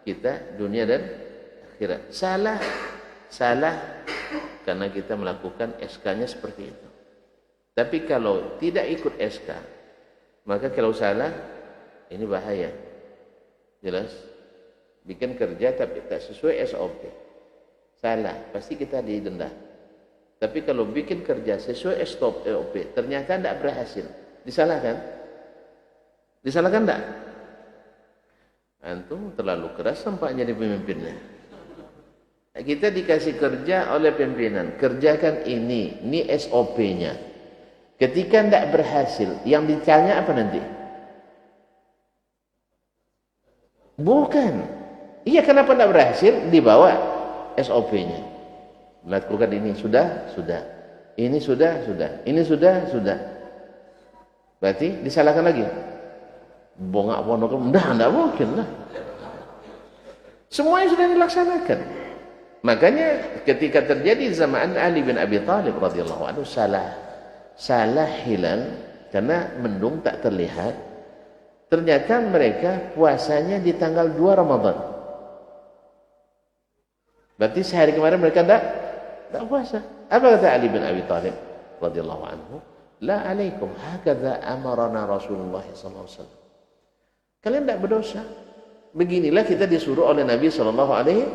kita dunia dan akhirat. Salah karena kita melakukan SK-nya seperti itu. Tapi kalau tidak ikut SK, maka kalau salah, ini bahaya. Jelas? Bikin kerja tapi tak sesuai SOP. Salah, pasti kita didenda. Tapi kalau bikin kerja sesuai SOP, ternyata tidak berhasil. Disalahkan? Disalahkan tidak? Antum terlalu keras sampai jadi pemimpinnya. Kita dikasih kerja oleh pimpinan. Kerjakan ini SOP-nya. Ketika tidak berhasil, yang ditanya apa nanti? Bukan. Iya, kenapa tidak berhasil? Dibawa SOP-nya. Melakukan ini sudah. Ini sudah. Ini sudah. Berarti disalahkan lagi. Bongak pondok, tidak mungkin lah. Semuanya sudah dilaksanakan. Makanya ketika terjadi zaman Ali bin Abi Thalib radhiyallahu anhu salah hilal karena mendung tak terlihat. Ternyata mereka puasanya di tanggal 2 Ramadan. Berarti sehari kemarin mereka tak puasa. Apa kata Ali bin Abi Thalib radhiyallahu anhu? La alaikum hakadha amarana Rasulullah sallallahu alaihi wasallam. Kalian tidak berdosa. Beginilah kita disuruh oleh Nabi sallallahu alaihi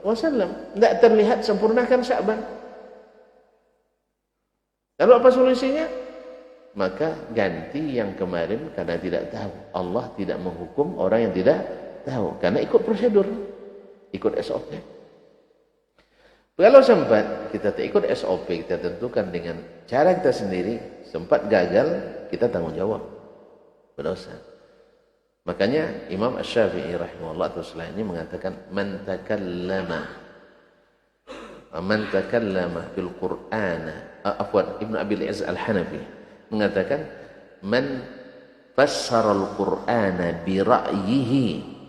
wasallam. Tidak terlihat, sempurnakan Sya'ban. Lalu apa solusinya? Maka ganti yang kemarin karena tidak tahu. Allah tidak menghukum orang yang tidak tahu. Karena ikut prosedur. Ikut SOP. Kalau sempat kita tak ikut SOP, kita tentukan dengan cara kita sendiri, sempat gagal, kita tanggung jawab. Berdosa. Makanya Imam Asy-Syafi'i rahimahullah ta'ala ini mengatakan man takallama fil Qur'ana, Ibnu Abil Izz Al-Hanafi mengatakan man fassara al-Qur'ana bi ra'yihi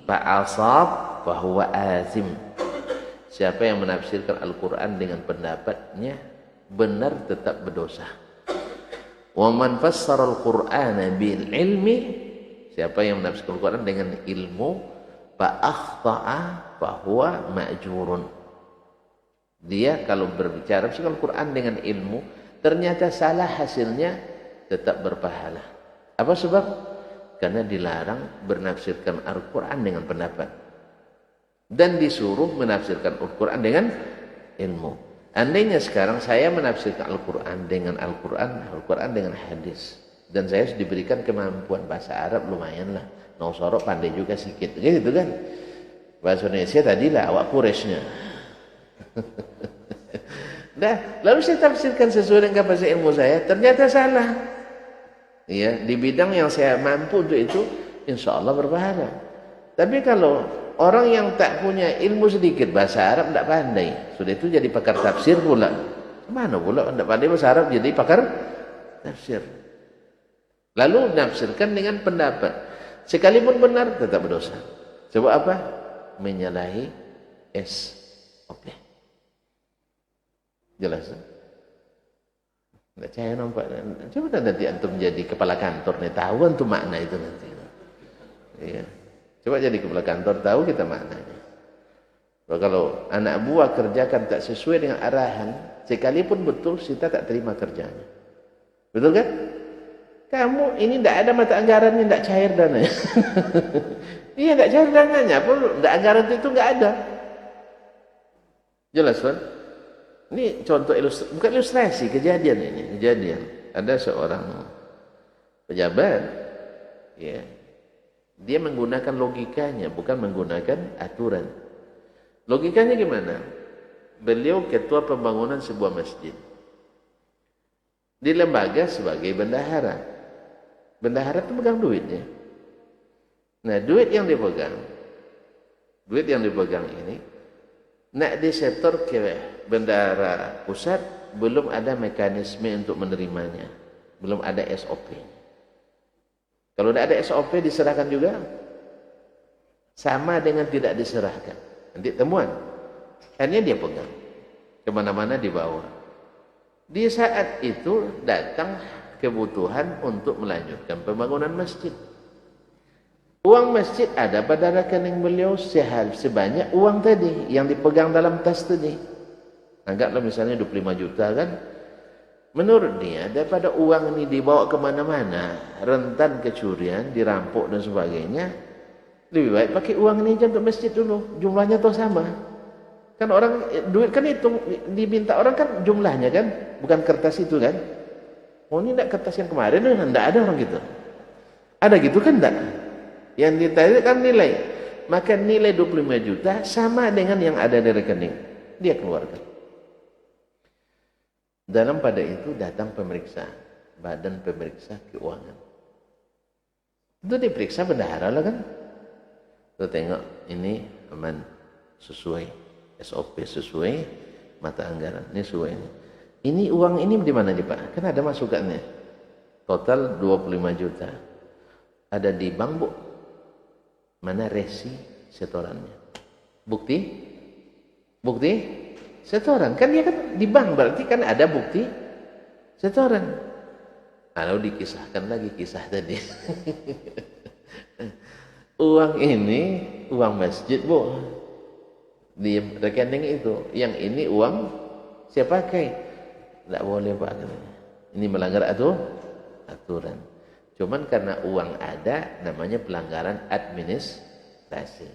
fa'asab fa huwa azim. Siapa yang menafsirkan Al-Qur'an dengan pendapatnya benar tetap berdosa. Wa man fassara al-Qur'ana bil ilmi, siapa yang menafsirkan Al-Quran dengan ilmu, fa akhta'a fa huwa ma'jurun. Dia kalau berbicara Al-Quran dengan ilmu, ternyata salah, hasilnya tetap berpahala. Apa sebab? Karena dilarang bernafsirkan Al-Quran dengan pendapat, dan disuruh menafsirkan Al-Quran dengan ilmu. Andainya sekarang saya menafsirkan Al-Quran dengan Al-Quran, Al-Quran dengan hadis, dan saya diberikan kemampuan bahasa Arab lumayan lah, Nausorok pandai juga sedikit, gitu kan. Bahasa Indonesia tadilah awak Quraisynya. Nah, lalu saya tafsirkan sesuai dengan kapasitas ilmu saya, ternyata salah. Ya, di bidang yang saya mampu untuk itu, insya Allah berpahala. Tapi kalau orang yang tak punya ilmu sedikit, bahasa Arab tidak pandai, sudah itu jadi pakar tafsir pula. Mana pula tidak pandai bahasa Arab jadi pakar tafsir. Lalu nafsirkan dengan pendapat, sekalipun benar tetap berdosa. Sebab apa? Menyalahi SOP. Jelas? Tidak saya nampak. Coba nanti antum jadi kepala kantor nih, tahu antum makna itu nanti. Iya. Coba jadi kepala kantor, tahu kita maknanya. Kalau anak buah kerjakan tak sesuai dengan arahan, sekalipun betul kita tak terima kerjanya. Betul kan? Kamu ini tidak ada mata anggarannya, tidak cair dananya. Iya, tidak cair dananya, tidak anggaran itu tidak ada. Jelas kan? Ini contoh ilustrasi, bukan ilustrasi, kejadian ini, kejadian. Ada seorang pejabat, ya, dia menggunakan logikanya, bukan menggunakan aturan. Logikanya gimana? Beliau ketua pembangunan sebuah masjid. Di lembaga sebagai bendahara. Bendahara itu pegang duitnya. Nah, duit yang dipegang ini, nak di setor ke bendahara pusat, belum ada mekanisme untuk menerimanya, belum ada SOP. Kalau tidak ada SOP diserahkan juga, sama dengan tidak diserahkan. Nanti temuan, akhirnya dia pegang, kemana-mana dibawa. Di saat itu datang kebutuhan untuk melanjutkan pembangunan masjid. Uang masjid ada pada rekening beliau sebanyak uang tadi yang dipegang dalam tas tadi. Anggaplah misalnya 25 juta kan. Menurut dia, daripada uang ini dibawa kemana-mana, rentan kecurian, dirampok dan sebagainya, lebih baik pakai uang ini aja untuk masjid dulu. Jumlahnya toh sama. Kan orang, duit kan hitung, diminta orang kan jumlahnya kan, bukan kertas itu kan. Oh ini enggak kertas yang kemarin, enggak ada orang gitu. Ada gitu kan enggak? Yang ditarik kan nilai. Maka nilai 25 juta sama dengan yang ada di rekening. Dia keluarkan. Dalam pada itu datang pemeriksa, badan pemeriksa keuangan. Itu diperiksa bendahara lah kan. Tuh tengok ini aman, sesuai SOP, sesuai mata anggaran. Ini sesuai ini. Ini uang ini di mana nih Pak? Kan ada masukannya. Total 25 juta. Ada di bank, Bu. Mana resi setorannya? Bukti? Bukti? Setoran. Kan dia kan di bank, berarti kan ada bukti setoran. Lalu dikisahkan lagi kisah tadi. Uang ini uang masjid, Bu. Di rekening itu. Yang ini uang saya pakai. Tidak boleh Pak katanya. Ini melanggar aturan. Cuman karena uang ada, namanya pelanggaran administrasi.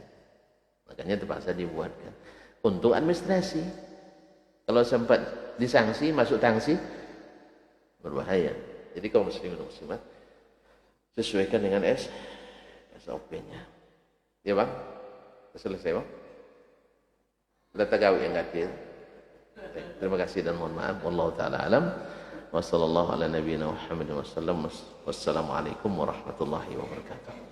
Makanya terpaksa dibuatkan. Untuk administrasi. Kalau sempat disanksi, masuk tangsi, berbahaya. Jadi kaum muslimin dan muslimat, sesuaikan dengan SOP-nya. Ya Bang? Selesai Bang? Sudah tagawi yang kecil. Terima kasih dan mohon maaf. Wallahu ta'ala alam. Wa sallallahu ala nabiyina Muhammadin wa sallam. Wassalamualaikum warahmatullahi wabarakatuh.